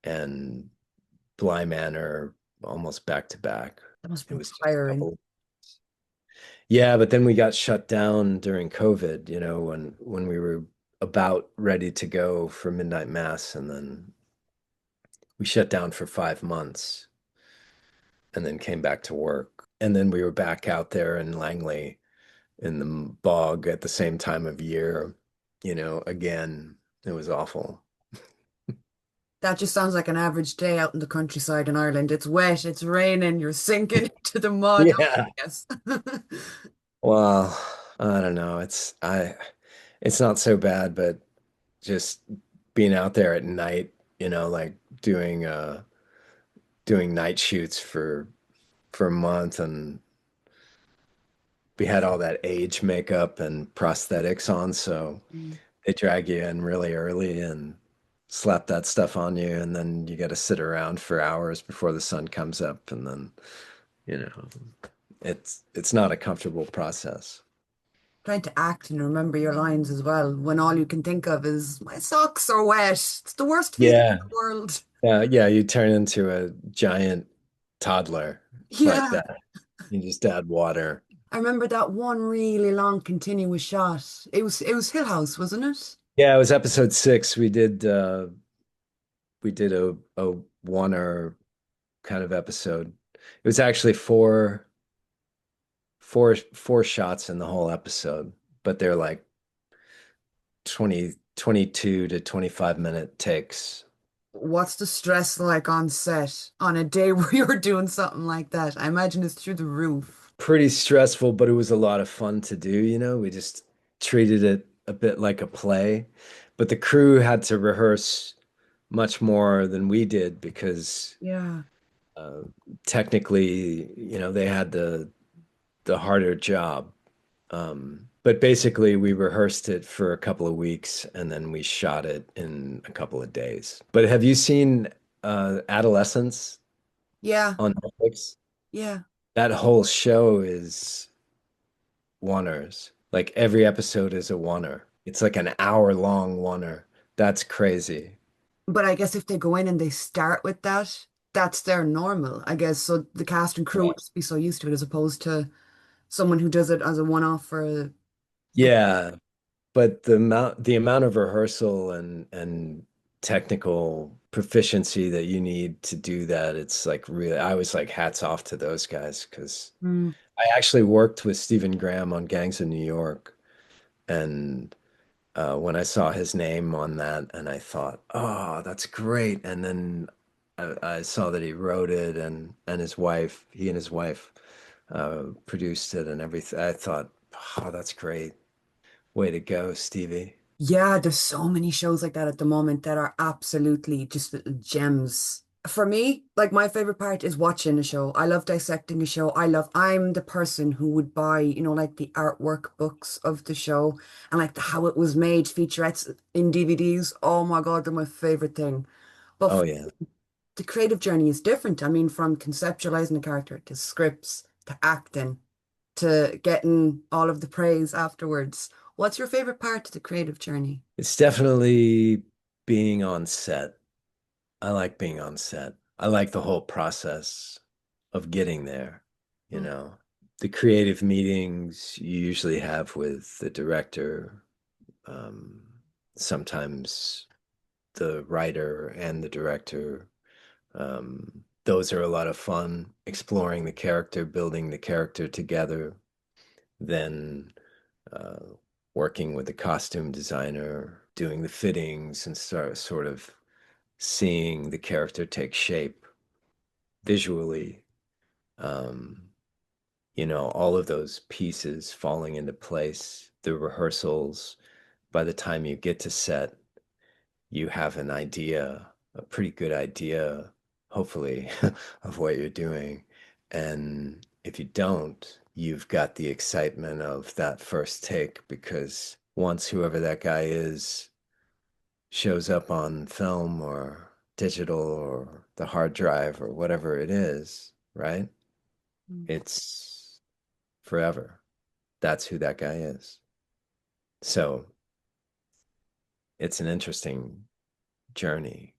and Bly Manor almost back to back. That must It have been was just a tiring. couple. Yeah, but then we got shut down during COVID, when we were about ready to go for Midnight Mass, and then we shut down for 5 months and then came back to work. And then we were back out there in Langley in the bog at the same time of year, again. It was awful. That just sounds like an average day out in the countryside in Ireland. It's wet, it's raining, you're sinking into the mud. Oh, Yeah. yes. Well, I don't know. It's not so bad, but just being out there at night, like doing night shoots for a month, and we had all that age makeup and prosthetics on, so Mm. they drag you in really early and slap that stuff on you, and then you got to sit around for hours before the sun comes up, and then, you know, it's not a comfortable process. Trying to act and remember your lines as well when all you can think of is my socks are wet. It's the worst feeling in Yeah. the world. Yeah, you turn into a giant toddler like Yeah. that. You just add water. I remember that one really long continuous shot. It was Hill House, wasn't it? Yeah, it was episode 6. We did a one-hour kind of episode. It was actually four shots in the whole episode, but they're like 22 to 25-minute takes. What's the stress like on set on a day where you're doing something like that? I imagine it's through the roof. Pretty stressful, but it was a lot of fun to do. We just treated it a bit like a play, but the crew had to rehearse much more than we did because Yeah. uh, technically, they had the harder job. But basically, we rehearsed it for a couple of weeks and then we shot it in a couple of days. But have you seen Adolescence Yeah. on Netflix? Yeah. That whole show is oneers. Like every episode is a oneer. It's like an hour long oneer. That's crazy. But I guess if they go in and they start with that, that's their normal, I guess. So the cast and crew Yeah. would just be so used to it as opposed to someone who does it as a one-off for a Yeah, but the amount of rehearsal and technical proficiency that you need to do that, it's like really, I was like hats off to those guys because Mm. I actually worked with Stephen Graham on Gangs of New York, and when I saw his name on that, and I thought, oh, that's great. And then I saw that he wrote it, and he and his wife produced it and everything. I thought, oh, that's great. Way to go, Stevie. Yeah, there's so many shows like that at the moment that are absolutely just little gems. For me, like my favorite part is watching a show. I love dissecting a show. I'm the person who would buy, like the artwork books of the show and like how it was made, featurettes in DVDs. Oh my God, they're my favorite thing. But Oh yeah. the creative journey is different. I mean, from conceptualizing a character to scripts to acting to getting all of the praise afterwards. What's your favorite part of the creative journey? It's definitely being on set. I like being on set. I like the whole process of getting there, you Mm. know. The creative meetings you usually have with the director, um, sometimes the writer and the director. Those are a lot of fun, exploring the character, building the character together, then uh, working with the costume designer, doing the fittings, and sort of seeing the character take shape visually. Um, all of those pieces falling into place, the rehearsals. By the time you get to set, you have an idea, a pretty good idea, hopefully, of what you're doing. And if you don't, you've got the excitement of that first take because once whoever that guy is shows up on film or digital or the hard drive or whatever it is, right? Mm. It's forever. That's who that guy is. So it's an interesting journey,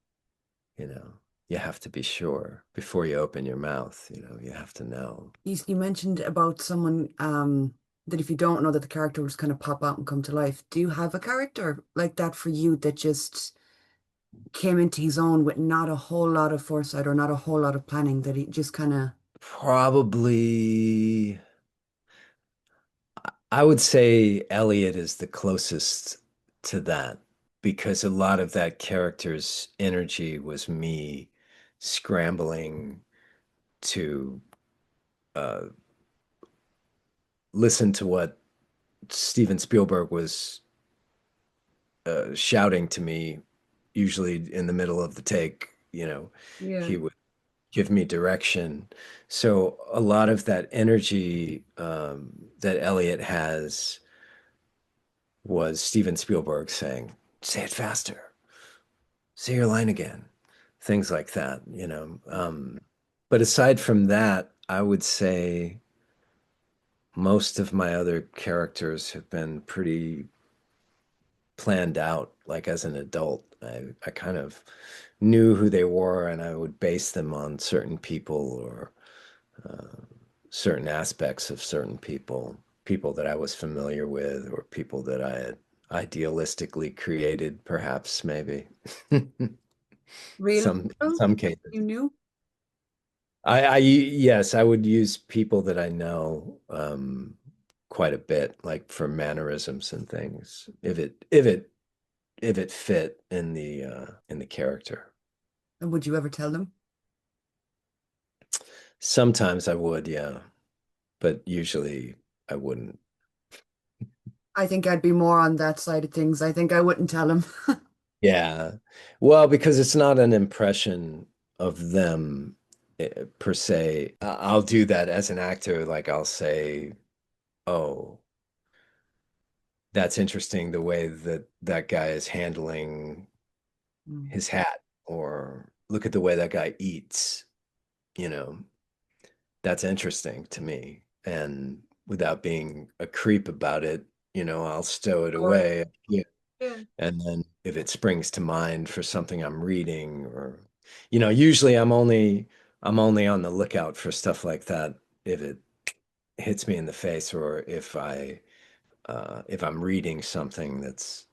you know. You have to be sure before you open your mouth, you have to know. You mentioned about someone that if you don't know that the character will just kind of pop out and come to life. Do you have a character like that for you that just came into his own with not a whole lot of foresight or not a whole lot of planning that he just kind of Probably, I would say Elliot is the closest to that because a lot of that character's energy was me scrambling to uh, listen to what Steven Spielberg was shouting to me, usually in the middle of the take. yeah. He would give me direction. So a lot of that energy that Elliot has was Steven Spielberg saying, "Say it faster, say your line again," things like that. But aside from that, I would say most of my other characters have been pretty planned out. Like as an adult, I kind of knew who they were, and I would base them on certain people or certain aspects of certain people, people that I was familiar with, or people that I had idealistically created, perhaps, maybe. Real In people some cases. you knew? Yes, I would use people that I know quite a bit, like for mannerisms and things, if it fit in the character. And would you ever tell them? Sometimes I would, yeah, but usually I wouldn't. I think I'd be more on that side of things. I think I wouldn't tell him. Yeah. Well, because it's not an impression of them per se. I'll do that as an actor. Like I'll say, "Oh, that's interesting the way that that guy is handling Mm. his hat," or "Look at the way that guy eats." You know, that's interesting to me. And without being a creep about it, I'll stow it Or away. Yeah. yeah. And then if it springs to mind for something I'm reading or usually I'm only on the lookout for stuff like that if it hits me in the face or if I'm reading something that's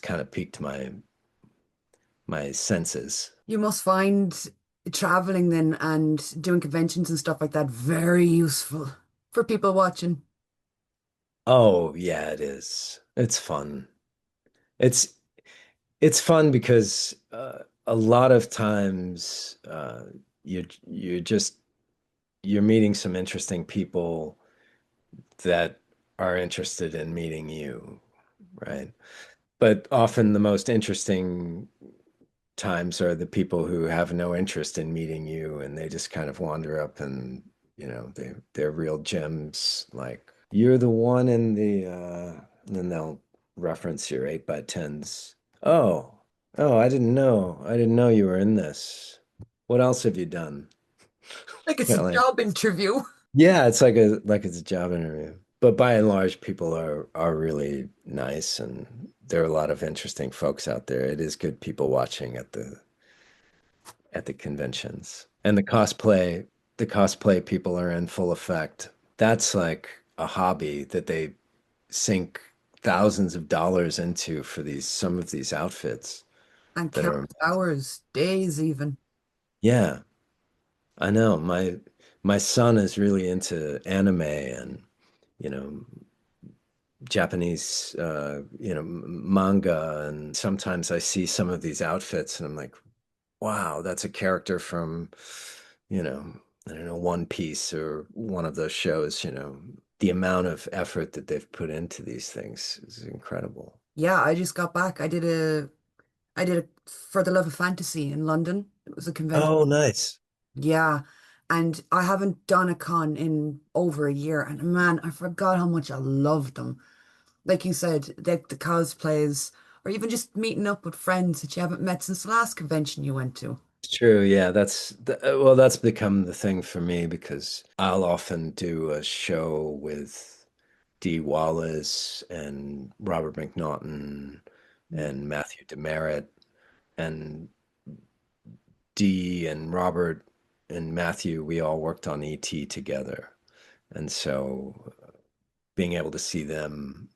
kind of piqued my senses. You must find traveling then and doing conventions and stuff like that very useful for people watching. Oh, yeah, it is. It's fun. It's it's fun because a lot of times you're meeting some interesting people that are interested in meeting you, right? But often the most interesting times are the people who have no interest in meeting you and they just kind of wander up and they're real gems like you're the one in the and then they'll reference your 8 by 10s. Oh, Oh, I didn't know. I didn't know you were in this. What else have you done? Like it's a Yeah, like, job interview. yeah, it's like it's a job interview. But by and large, people are really nice, and there are a lot of interesting folks out there. It is good people watching at the conventions. And the cosplay people are in full effect. That's like a hobby that they sink thousands of dollars into for these some of these outfits And that are countless hours, days even. yeah, I know. My son is really into anime and you know Japanese manga, and sometimes I see some of these outfits and I'm like, wow, that's a character from you know I don't know, One Piece or one of those shows. The amount of effort that they've put into these things is incredible. Yeah, I just got back. I did a For the Love of Fantasy in London. It was a convention. Oh, nice. Yeah. And I haven't done a con in over a year. And man, I forgot how much I loved them. Like you said, the cosplays, or even just meeting up with friends that you haven't met since the last convention you went to. It's true. Yeah, well, that's become the thing for me because I'll often do a show with Dee Wallace and Robert McNaughton and Matthew Demerit, and Dee and Robert and Matthew, we all worked on ET together. And so being able to see them,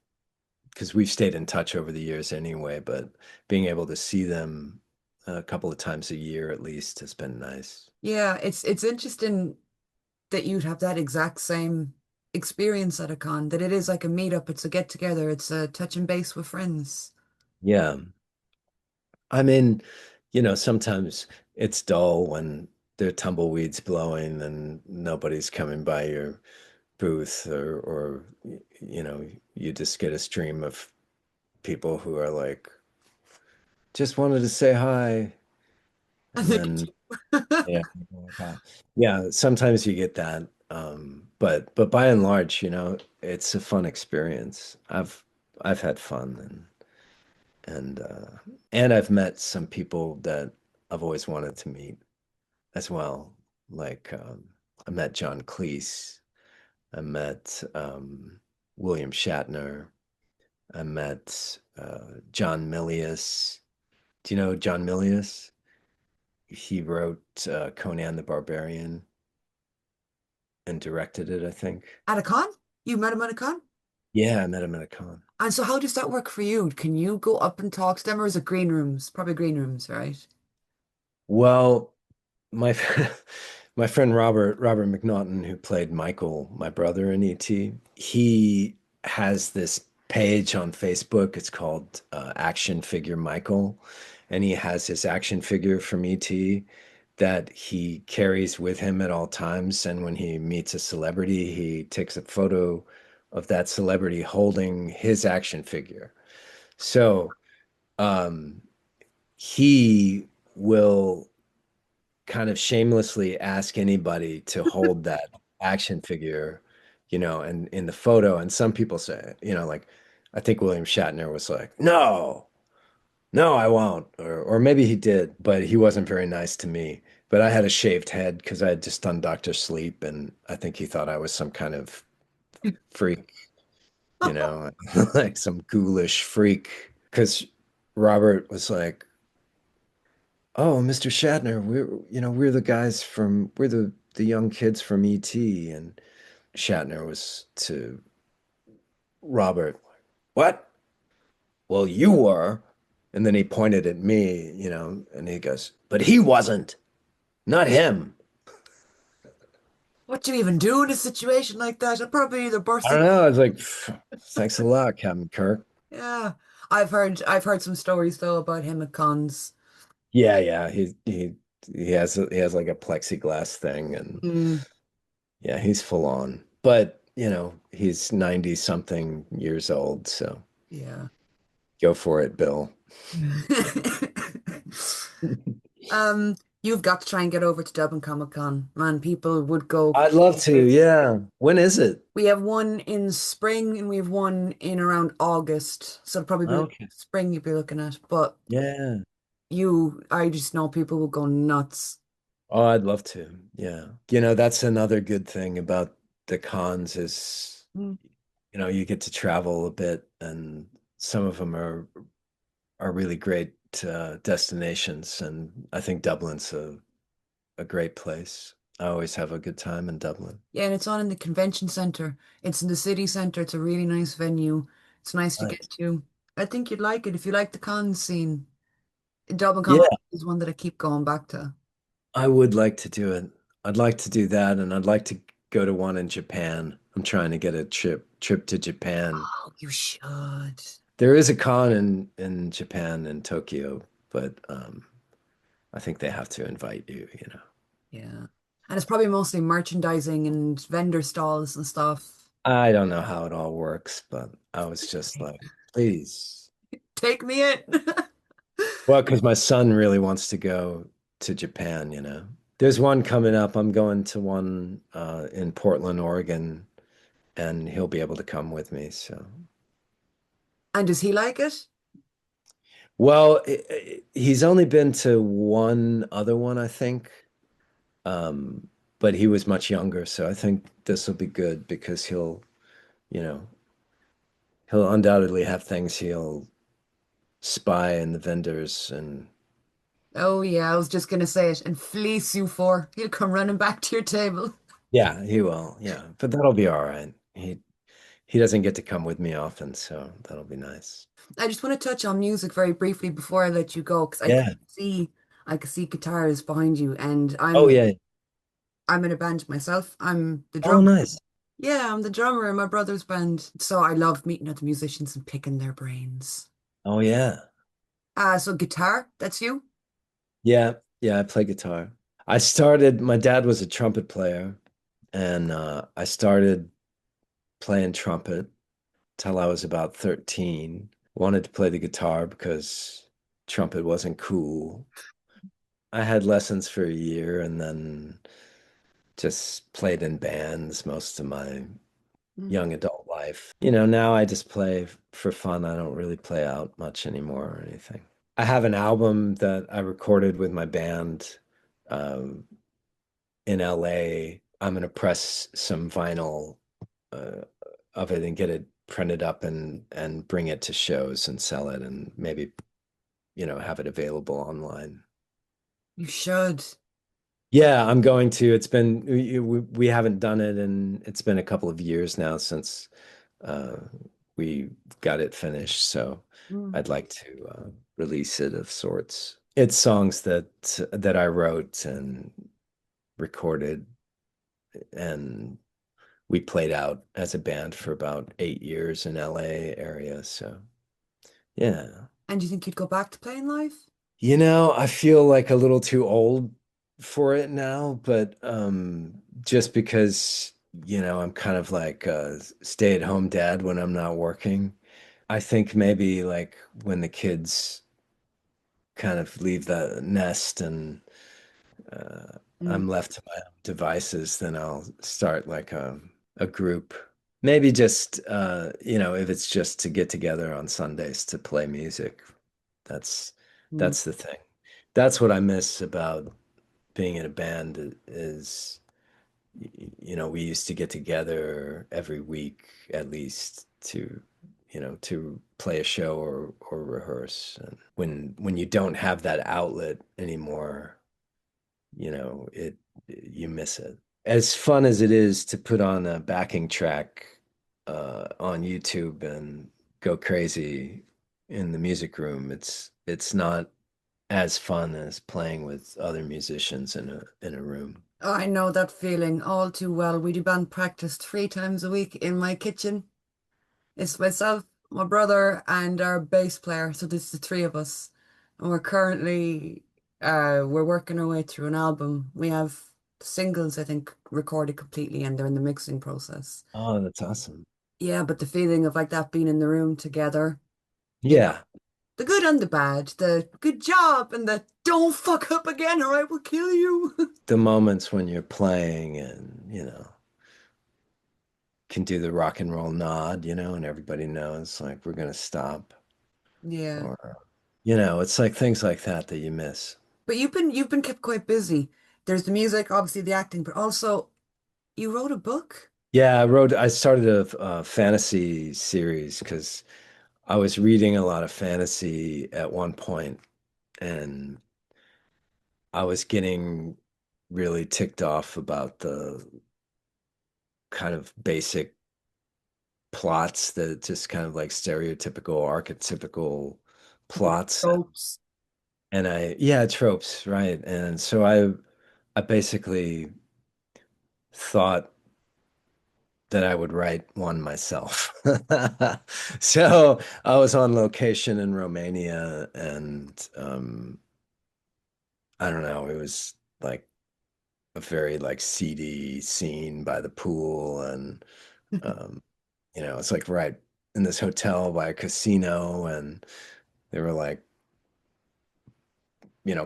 because we've stayed in touch over the years anyway, but being able to see them a couple of times a year at least has been nice. Yeah, it's interesting that you'd have that exact same experience at a con, that it is like a meetup, it's a get together, it's a touch and base with friends. Yeah. I mean, sometimes it's dull when there are tumbleweeds blowing and nobody's coming by your booth, or you just get a stream of people who are like, just wanted to say hi. And And look at then, you. yeah, people like that. Yeah, sometimes you get that. But by and large, it's a fun experience. I've had fun, and and I've met some people that I've always wanted to meet as well. Like I met John Cleese, I met William Shatner, I met John Milius. Do you know John Milius? He wrote Conan the Barbarian and directed it, I think. At a con? You met him at a con? Yeah, I met him at a con. And so how does that work for you? Can you go up and talk to them, or is it green rooms? Probably green rooms, right? Well, my my friend Robert McNaughton, who played Michael, my brother in ET, he has this page on Facebook. It's called Action Figure Michael, and he has his action figure from ET that he carries with him at all times. And when he meets a celebrity, he takes a photo of that celebrity holding his action figure. So um, he will kind of shamelessly ask anybody to hold that action figure, and in the photo. And some people say, like, I think William Shatner was like, no, no, I won't. Or maybe he did, but he wasn't very nice to me. But I had a shaved head because I had just done Dr. Sleep, and I think he thought I was some kind of freak, like some ghoulish freak. Because Robert was like, "Oh, Mr. Shatner, we're the guys we're the young kids from ET." And Shatner was to Robert, "What? Well, you were." And then he pointed at me, and he goes, "But he wasn't, not him." What do you even do in a situation like that? I'd probably either I burst don't it. know. I was like, "Thanks a lot, Captain Kirk." Yeah. I've heard some stories though about him at cons. Yeah, yeah. He has like a plexiglass thing, and Mm, yeah, he's full on. But he's 90 something years old, so yeah. go for it, Bill. You've got to try and get over to Dublin Comic Con. Man, people would go I'd love to. crazy. Yeah. When is it? We have one in spring and we have one in around August. So it'll probably be Okay. spring you'd be looking at. But Yeah. I just know people will go nuts. Oh, I'd love to. Yeah. You know, that's another good thing about the cons is, Mm. you know, you get to travel a bit and some of them are really great destinations. And I think Dublin's a great place. I always have a good time in Dublin. Yeah, and it's on in the convention center. It's in the city center. It's a really nice venue. It's nice to get Nice. to. I think you'd like it if you like the con scene. Dublin Con Yeah, is one that I keep going back to. I would like to do it. I'd like to do that, and I'd like to go to one in Japan. I'm trying to get a trip to Japan. Oh, you should. There is a con in Japan in Tokyo, but I think they have to invite you, you know. Yeah. And it's probably mostly merchandising and vendor stalls and stuff. I don't know how it all works, but I was just like, please. Take me in. Well, because my son really wants to go to Japan, you know. There's one coming up. I'm going to one in Portland, Oregon, and he'll be able to come with me. So, And does he like it? well, he's only been to one other one, I think. But he was much younger, so I think this will be good because you know, he'll undoubtedly have things he'll spy in the vendors and Oh, yeah, I was just gonna say it. And fleece you for. He'll come running back to your table. yeah, he will. Yeah, but that'll be all right. He doesn't get to come with me often, so that'll be nice. I just want to touch on music very briefly before I let you go, because Yeah. I could see guitars behind you, and Oh yeah. I'm in a band myself. I'm the Oh drummer. nice. Yeah, I'm the drummer in my brother's band. So I love meeting other musicians and picking their brains. Oh yeah. So guitar, that's you? Yeah. Yeah, I play guitar. My dad was a trumpet player, and I started playing trumpet till I was about 13. Wanted to play the guitar because trumpet wasn't cool. I had lessons for a year and then just played in bands most of my Mm. young adult life. You know, now I just play for fun. I don't really play out much anymore or anything. I have an album that I recorded with my band um, in LA. I'm going to press some vinyl uh, of it and get it printed up and bring it to shows and sell it and maybe, you know, have it available online. You should. Yeah, I'm going to. We haven't done it and it's been a couple of years now since uh, we got it finished. So Mm. I'd like to release it of sorts. It's songs that I wrote and recorded, and we played out as a band for about 8 years in LA area. So yeah. And do you think you'd go back to playing live? You know, I feel like a little too old for it now, but just because, you know, I'm kind of like a stay-at-home dad when I'm not working. I think maybe like when the kids kind of leave the nest and uh, Mm. I'm left to my own devices, then I'll start like a group. Maybe just you know, if it's just to get together on Sundays to play music. That's Mm. that's the thing. That's what I miss about being in a band is you know, we used to get together every week at least to, you know, to play a show or rehearse. And when you don't have that outlet anymore, you know, you miss it. As fun as it is to put on a backing track on YouTube and go crazy in the music room, it's not as fun as playing with other musicians in a room. I know that feeling all too well. We do band practice 3 times a week in my kitchen. It's myself, my brother, and our bass player. So there's the three of us. And we're working our way through an album. We have singles, I think, recorded completely and they're in the mixing process. Oh, that's awesome. Yeah, but the feeling of like that being in the room together, you know, Yeah, the good and the bad, the good job and the don't fuck up again or I will kill you. the moments when you're playing and, you know, can do the rock and roll nod, you know, and everybody knows like we're gonna stop Yeah. or it's like things like that that you miss. But you've been kept quite busy. There's the music, obviously the acting, but also you wrote a book. Yeah, I started a fantasy series because I was reading a lot of fantasy at one point, and I was getting really ticked off about the kind of basic plots that just kind of like stereotypical, archetypical plots. Tropes. And yeah, tropes, right. And so I basically thought that I would write one myself. So I was on location in Romania, and I don't know, it was like a very like seedy scene by the pool, and um, it's like right in this hotel by a casino, and they were like,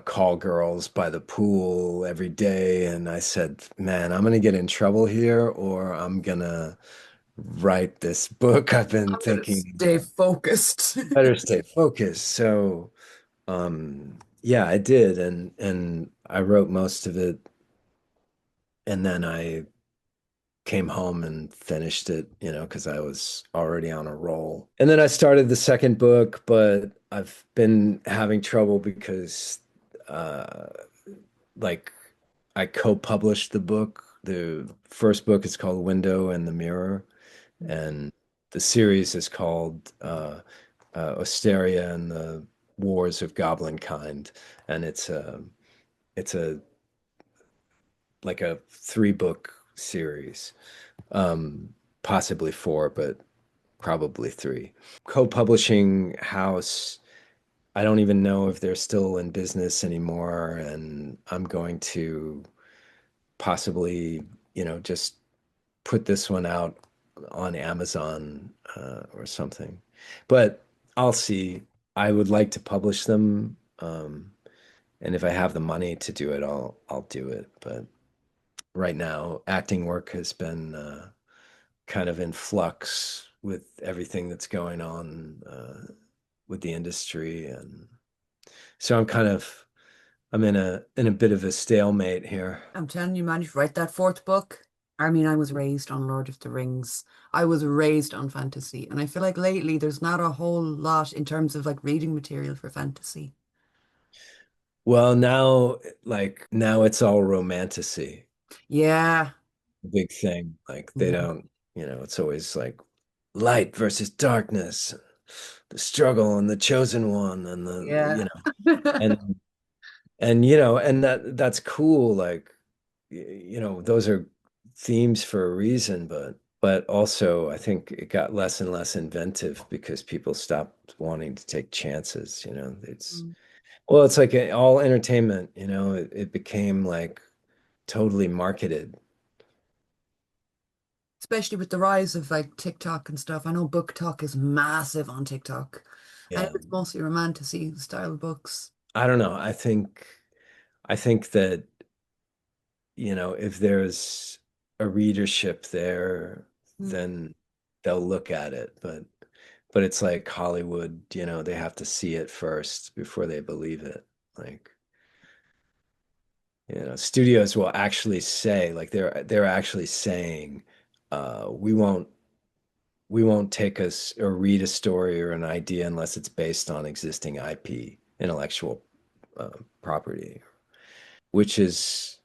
call girls by the pool every day. And I said, man, I'm gonna get in trouble here, or I'm gonna write this book I've been I'm gonna thinking stay focused. better stay focused. So yeah, I did, and I wrote most of it, and then I came home and finished it, because I was already on a roll. And then I started the second book, but I've been having trouble because uh like I co-published the book. The first book is called Window and the Mirror, and the series is called Oesteria and the Wars of Goblinkind, and it's a like a three-book series, um, possibly four, but probably three. Co-publishing house, I don't even know if they're still in business anymore, and I'm going to possibly, just put this one out on Amazon or something. But I'll see. I would like to publish them, and if I have the money to do it, I'll do it. But right now, acting work has been kind of in flux with everything that's going on with the industry, and so I'm in a bit of a stalemate here. I'm telling you, man, you should write that fourth book. I mean, I was raised on Lord of the Rings. I was raised on fantasy. And I feel like lately there's not a whole lot in terms of like reading material for fantasy. Well, now it's all romantasy, Yeah. big thing. Like they Mhm. don't, it's always like light versus darkness, the struggle and the chosen one, and Yeah. and and that's cool. Like, those are themes for a reason, but also I think it got less and less inventive because people stopped wanting to take chances. It's like all entertainment, it became like totally marketed. Especially with the rise of like TikTok and stuff. I know book talk is massive on TikTok. And Yeah. it's mostly romantasy style books. I don't know. I think that, if there's a readership there, Mm. then they'll look at it. But it's like Hollywood, they have to see it first before they believe it. Like, studios will actually say, like they're actually saying, we won't take us or read a story or an idea unless it's based on existing IP, intellectual property, which is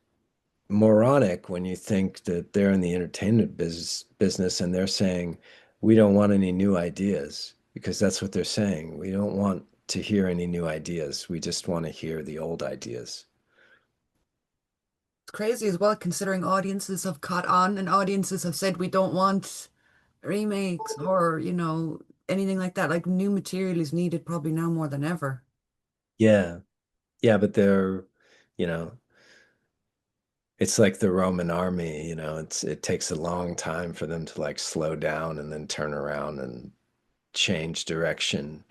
moronic when you think that they're in the entertainment business and they're saying, we don't want any new ideas, because that's what they're saying. We don't want to hear any new ideas. We just want to hear the old ideas. It's crazy as well, considering audiences have caught on and audiences have said we don't want remakes or, anything like that. Like new material is needed probably now more than ever. Yeah. Yeah, but you know, it's like the Roman army, it takes a long time for them to like slow down and then turn around and change direction.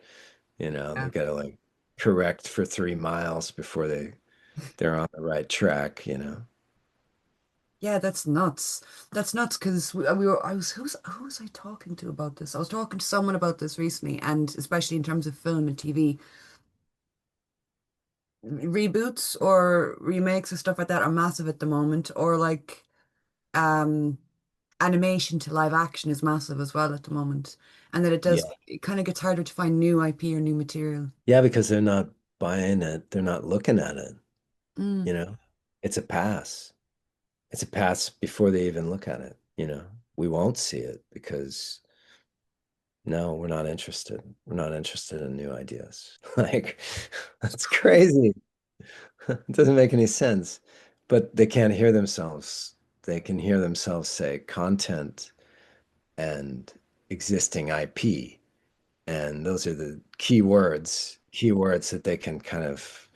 Yeah. They got to like correct for 3 miles before they're on the right track. Yeah, that's nuts. That's nuts because we were, who was I talking to about this? I was talking to someone about this recently, and especially in terms of film and TV. reboots or remakes or stuff like that are massive at the moment, or like um animation to live action is massive as well at the moment. And that Yeah. it kind of gets harder to find new IP or new material. Yeah, because they're not buying it. They're not looking at it, Mm. you know? It's a pass. It's a pass before they even look at it, you know? We won't see it because no, we're not interested. We're not interested in new ideas. Like, that's crazy. It doesn't make any sense. But they can't hear themselves. They can hear themselves say content and existing IP. And those are the keywords that they can kind of,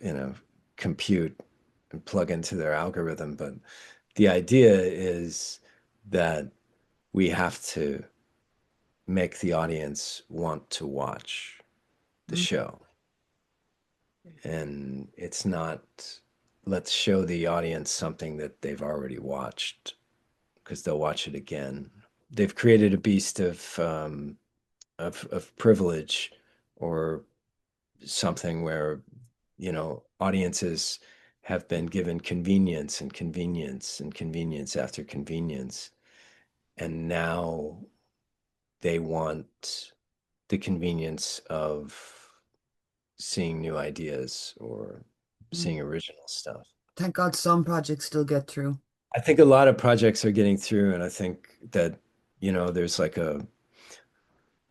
compute and plug into their algorithm. But the idea is that we have to make the audience want to watch the Mm. show. And it's not, let's show the audience something that they've already watched because they'll watch it again. They've created a beast of privilege or something where, audiences have been given convenience and convenience and convenience after convenience. And now they want the convenience of seeing new ideas or Mm. seeing original stuff. Thank God some projects still get through. I think a lot of projects are getting through, and I think that, you know, there's like a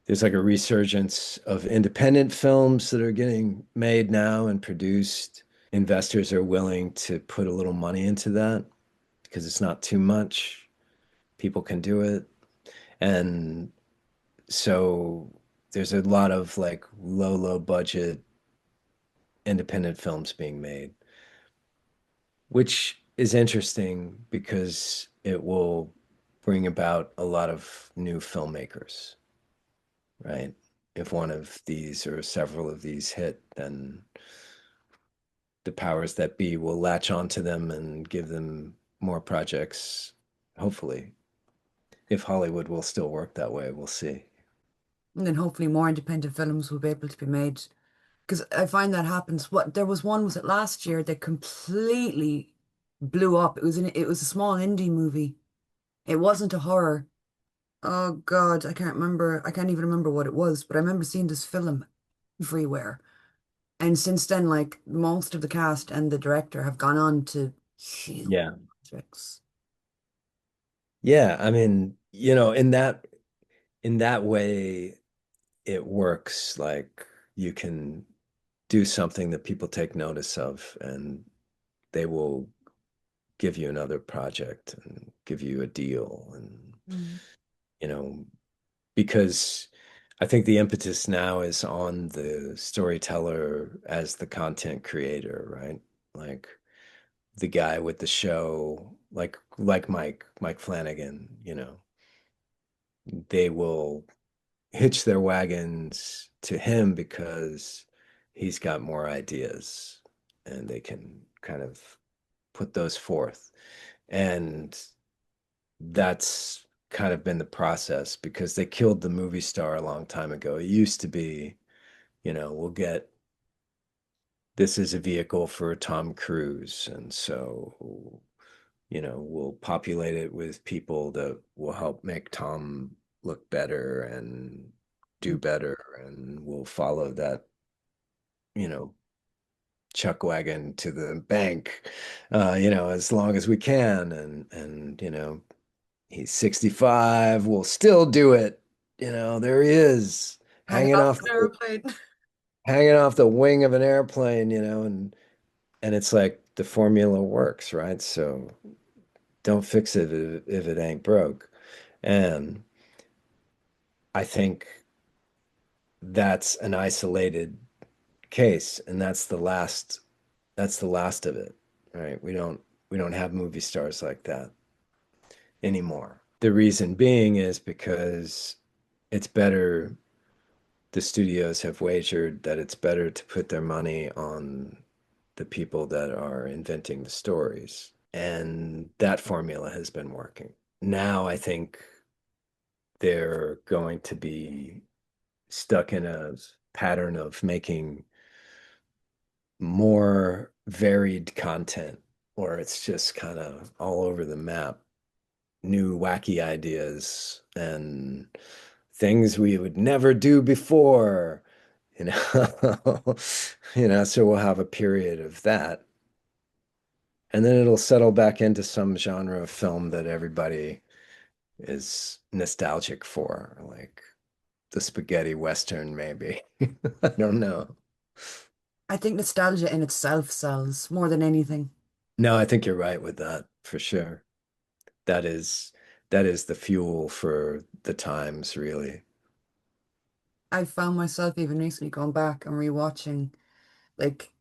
resurgence of independent films that are getting made now and produced. Investors are willing to put a little money into that because it's not too much. People can do it. And so there's a lot of like low budget independent films being made, which is interesting because it will bring about a lot of new filmmakers, right? If one of these or several of these hit, then the powers that be will latch onto them and give them more projects, hopefully. If Hollywood will still work that way, we'll see. And then hopefully more independent films will be able to be made. Because I find that happens. What there was one, was it last year, that completely blew up. It was a small indie movie. It wasn't a horror. Oh God, I can't remember. I can't even remember what it was, but I remember seeing this film everywhere. And since then, like most of the cast and the director have gone on to huge Yeah. projects. Yeah, I mean, in that way it works. Like you can do something that people take notice of and they will give you another project and give you a deal and Mm. you know because I think the impetus now is on the storyteller as the content creator, right? Like the guy with the show, like Mike Flanagan, they will hitch their wagons to him because he's got more ideas and they can kind of put those forth. And that's kind of been the process because they killed the movie star a long time ago. It used to be, we'll get this is a vehicle for Tom Cruise. And so, we'll populate it with people that will help make Tom look better and do Mm. better. And we'll follow that, you know, chuck wagon to the bank, as long as we can. And, he's 65. We'll still do it. There he is Hanging hanging off off an the airplane. hanging off the wing of an airplane, and it's like the formula works, right? So don't fix it if it ain't broke. And I think that's an isolated case, and that's the last of it, right? We don't have movie stars like that anymore. The reason being is because it's better the studios have wagered that it's better to put their money on the people that are inventing the stories. And that formula has been working. Now I think they're going to be stuck in a pattern of making more varied content, or it's just kind of all over the map, new wacky ideas and things we would never do before, you know. So we'll have a period of that. And then it'll settle back into some genre of film that everybody is nostalgic for, like the spaghetti western, maybe. I don't know. I think nostalgia in itself sells more than anything. No, I think you're right with that for sure. That is that is the fuel for the times, really. I found myself even recently going back and rewatching like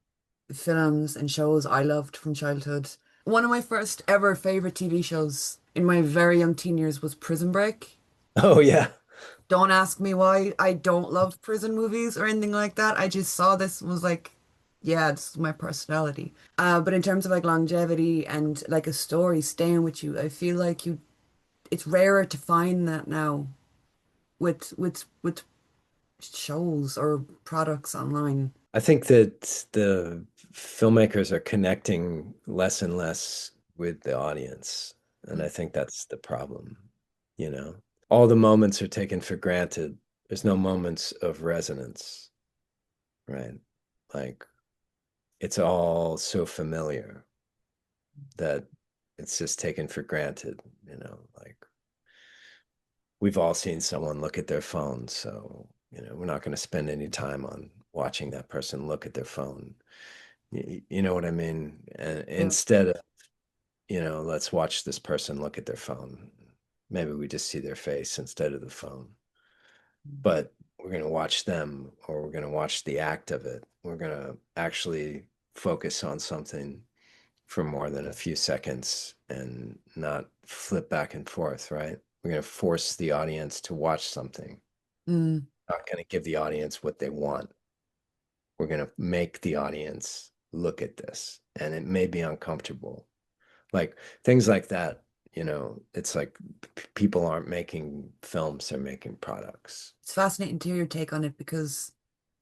films and shows I loved from childhood. One of my first ever favorite TV shows in my very young teen years was Prison Break. Oh yeah. Don't ask me why I don't love prison movies or anything like that. I just saw this and was like, yeah, this is my personality. But in terms of like longevity and like a story staying with you, I feel like it's rarer to find that now with shows or products online. I think that the filmmakers are connecting less and less with the audience. And I think that's the problem, you know. All the moments are taken for granted. There's no moments of resonance, right? Like it's all so familiar that it's just taken for granted, like we've all seen someone look at their phone, so we're not going to spend any time on watching that person look at their phone. You know what I mean? And Yeah. instead of, let's watch this person look at their phone. Maybe we just see their face instead of the phone. But we're going to watch them, or we're going to watch the act of it. We're going to actually focus on something for more than a few seconds and not flip back and forth, right? We're going to force the audience to watch something, Mm. not going to give the audience what they want. We're going to make the audience look at this, and it may be uncomfortable. Like things like that, it's like people aren't making films, they're making products. It's fascinating to hear your take on it because,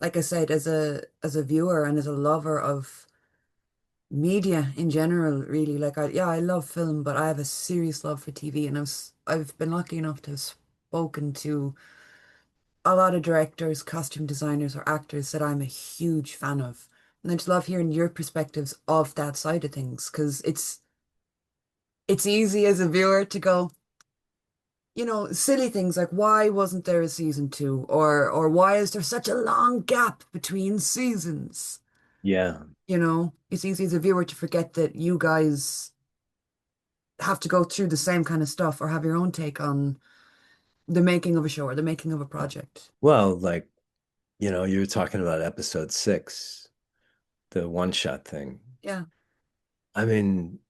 like I said, as a viewer and as a lover of media in general, really, like I love film, but I have a serious love for TV, and I've been lucky enough to have spoken to a lot of directors, costume designers, or actors that I'm a huge fan of. And I just love hearing your perspectives of that side of things because it's easy as a viewer to go, silly things like why wasn't there a season two? Or why is there such a long gap between seasons? Yeah. It's easy as a viewer to forget that you guys have to go through the same kind of stuff or have your own take on the making of a show or the making of a project. Well, like, you were talking about episode 6, the one shot thing. Yeah. I mean,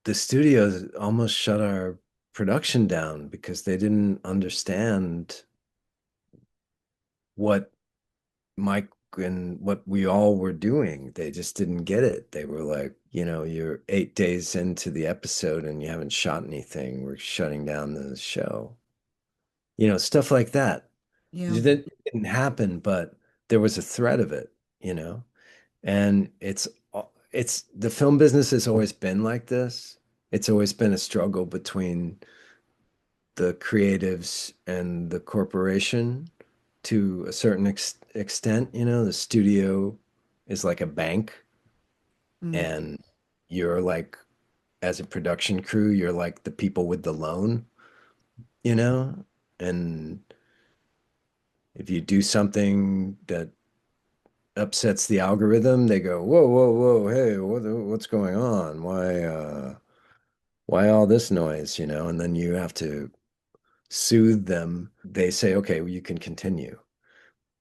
the studios almost shut our production down because they didn't understand what Mike and what we all were doing. They just didn't get it. They were like, you're 8 days into the episode and you haven't shot anything. We're shutting down the show. Stuff like that. Yeah. It didn't happen, but there was a threat of it, and it's the film business has always been like this. It's always been a struggle between the creatives and the corporation to a certain extent. The studio is like a bank, Mm. and you're like, as a production crew, you're like the people with the loan, you know? And if you do something that upsets the algorithm, they go, whoa, whoa, whoa, hey, what's going on? Why all this noise, And then you have to soothe them. They say, okay, well, you can continue.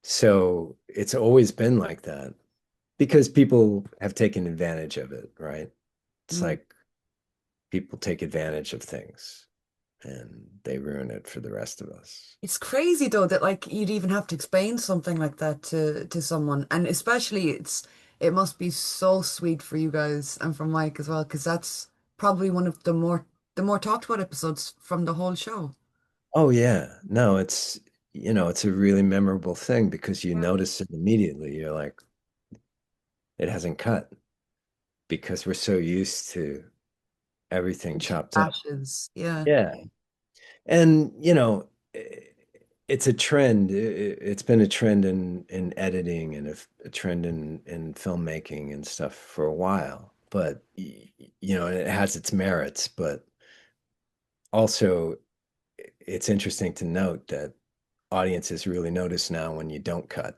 So it's always been like that because people have taken advantage of it, right? It's Mm. like people take advantage of things and they ruin it for the rest of us. It's crazy though that like you'd even have to explain something like that to someone, and especially it must be so sweet for you guys and for Mike as well, because that's probably one of the more talked about episodes from the whole show. Oh yeah. No, it's a really memorable thing because you Yeah. notice it immediately. You're like, it hasn't cut because we're so used to everything chopped up. Ashes. Yeah. Yeah. And, it's a trend. It's been a trend in editing and a trend in filmmaking and stuff for a while. But, it has its merits. But also, it's interesting to note that audiences really notice now when you don't cut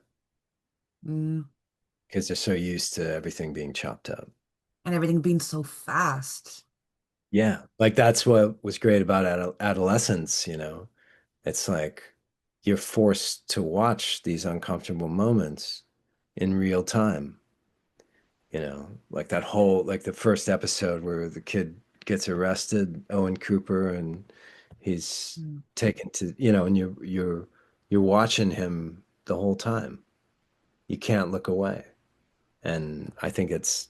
Mm. because they're so used to everything being chopped up. And everything being so fast. Yeah. Like that's what was great about adolescence, It's like you're forced to watch these uncomfortable moments in real time, like that whole, like the first episode where the kid gets arrested, Owen Cooper, and he's Mm. taken to, and you're watching him the whole time. You can't look away. And I think it's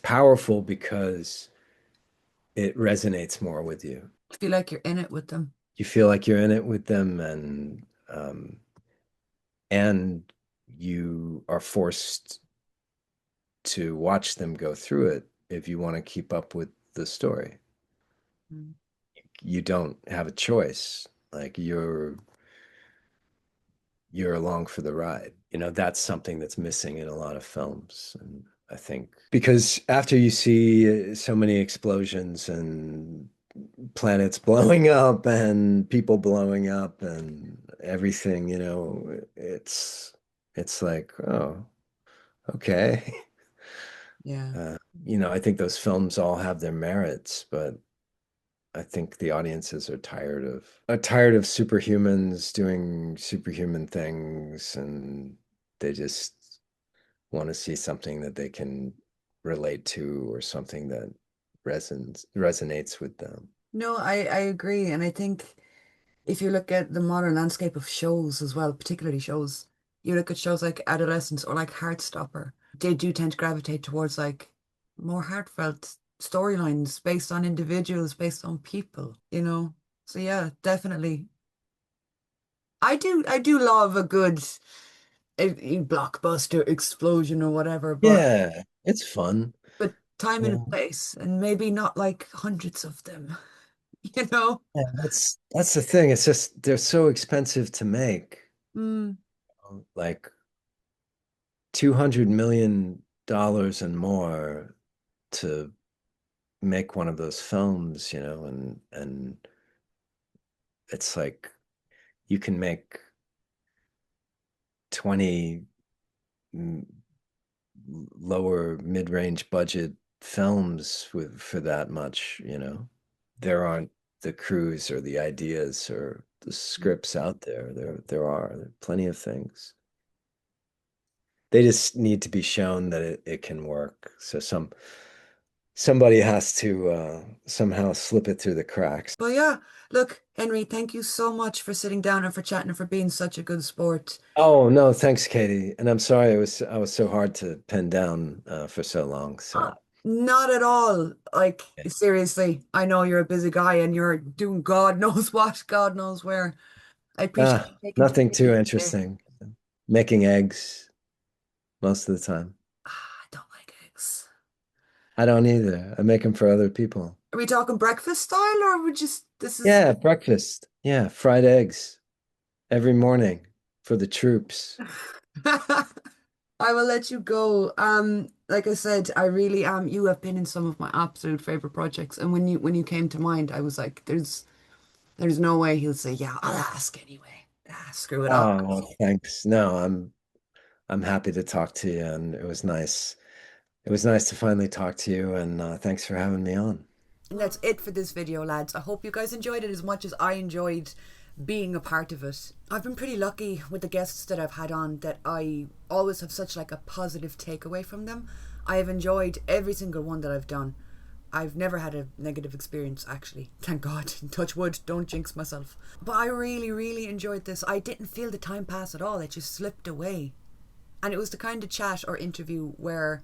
powerful because it resonates more with you. I feel like you're in it with them. You feel like you're in it with them, and you are forced to watch them go through it if you want to keep up with the story. Mm. You don't have a choice. Like you're along for the ride. That's something that's missing in a lot of films. And I think because after you see so many explosions and planets blowing up and people blowing up and everything, it's like, oh, okay. Yeah. Uh, I think those films all have their merits, but I think the audiences are tired of superhumans doing superhuman things, and they just want to see something that they can relate to or something that resonates with them. No, I agree. And I think if you look at the modern landscape of shows as well, particularly shows, you look at shows like Adolescence or like Heartstopper, they do tend to gravitate towards like more heartfelt storylines based on individuals, based on people, you know? So yeah, definitely. I do love a good blockbuster explosion or whatever, Yeah, it's fun. but time and Yeah, place, and maybe not like hundreds of them, you know? yeah, that's the thing. It's just they're so expensive to make. Mm, Like $200 million and more to make one of those films, and it's like you can make 20 lower mid-range budget films for that much. There aren't the crews or the ideas or the scripts out there. There are plenty of things. They just need to be shown that it can work. So somebody has to somehow slip it through the cracks. but yeah, look, Henry, thank you so much for sitting down and for chatting and for being such a good sport. Oh no, thanks, Katie. And I'm sorry I was so hard to pin down for so long. Uh, So Not at all. Like, seriously, I know you're a busy guy and you're doing God knows what, God knows where. I appreciate you taking nothing time too today. interesting. Making eggs most of the time. I don't like eggs. I don't either. I make them for other people. Are we talking breakfast style or we just, this is. Yeah, breakfast. Yeah, fried eggs every morning for the troops. I will let you go. Like I said, I really am. You have been in some of my absolute favorite projects, and when you came to mind, I was like, there's no way he'll say, yeah, I'll ask anyway. Ah, screw it up. Oh, well, thanks. No, I'm happy to talk to you, and it was nice. It was nice to finally talk to you, and thanks for having me on. And that's it for this video, lads. I hope you guys enjoyed it as much as I enjoyed being a part of it. I've been pretty lucky with the guests that I've had on that I always have such like a positive takeaway from them. I have enjoyed every single one that I've done. I've never had a negative experience, actually. Thank God. Touch wood, don't jinx myself. But I really, really enjoyed this. I didn't feel the time pass at all. It just slipped away. And it was the kind of chat or interview where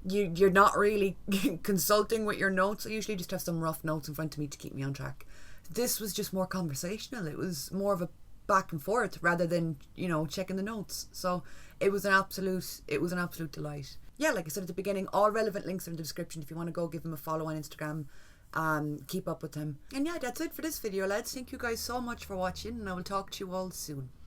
you're not really consulting with your notes. I usually just have some rough notes in front of me to keep me on track. This was just more conversational. It was more of a back and forth rather than, you know, checking the notes. So it was an absolute delight. Yeah, like I said at the beginning, all relevant links are in the description if you want to go give them a follow on Instagram. Keep up with them. And yeah, that's it for this video, lads. Thank you guys so much for watching, and I will talk to you all soon.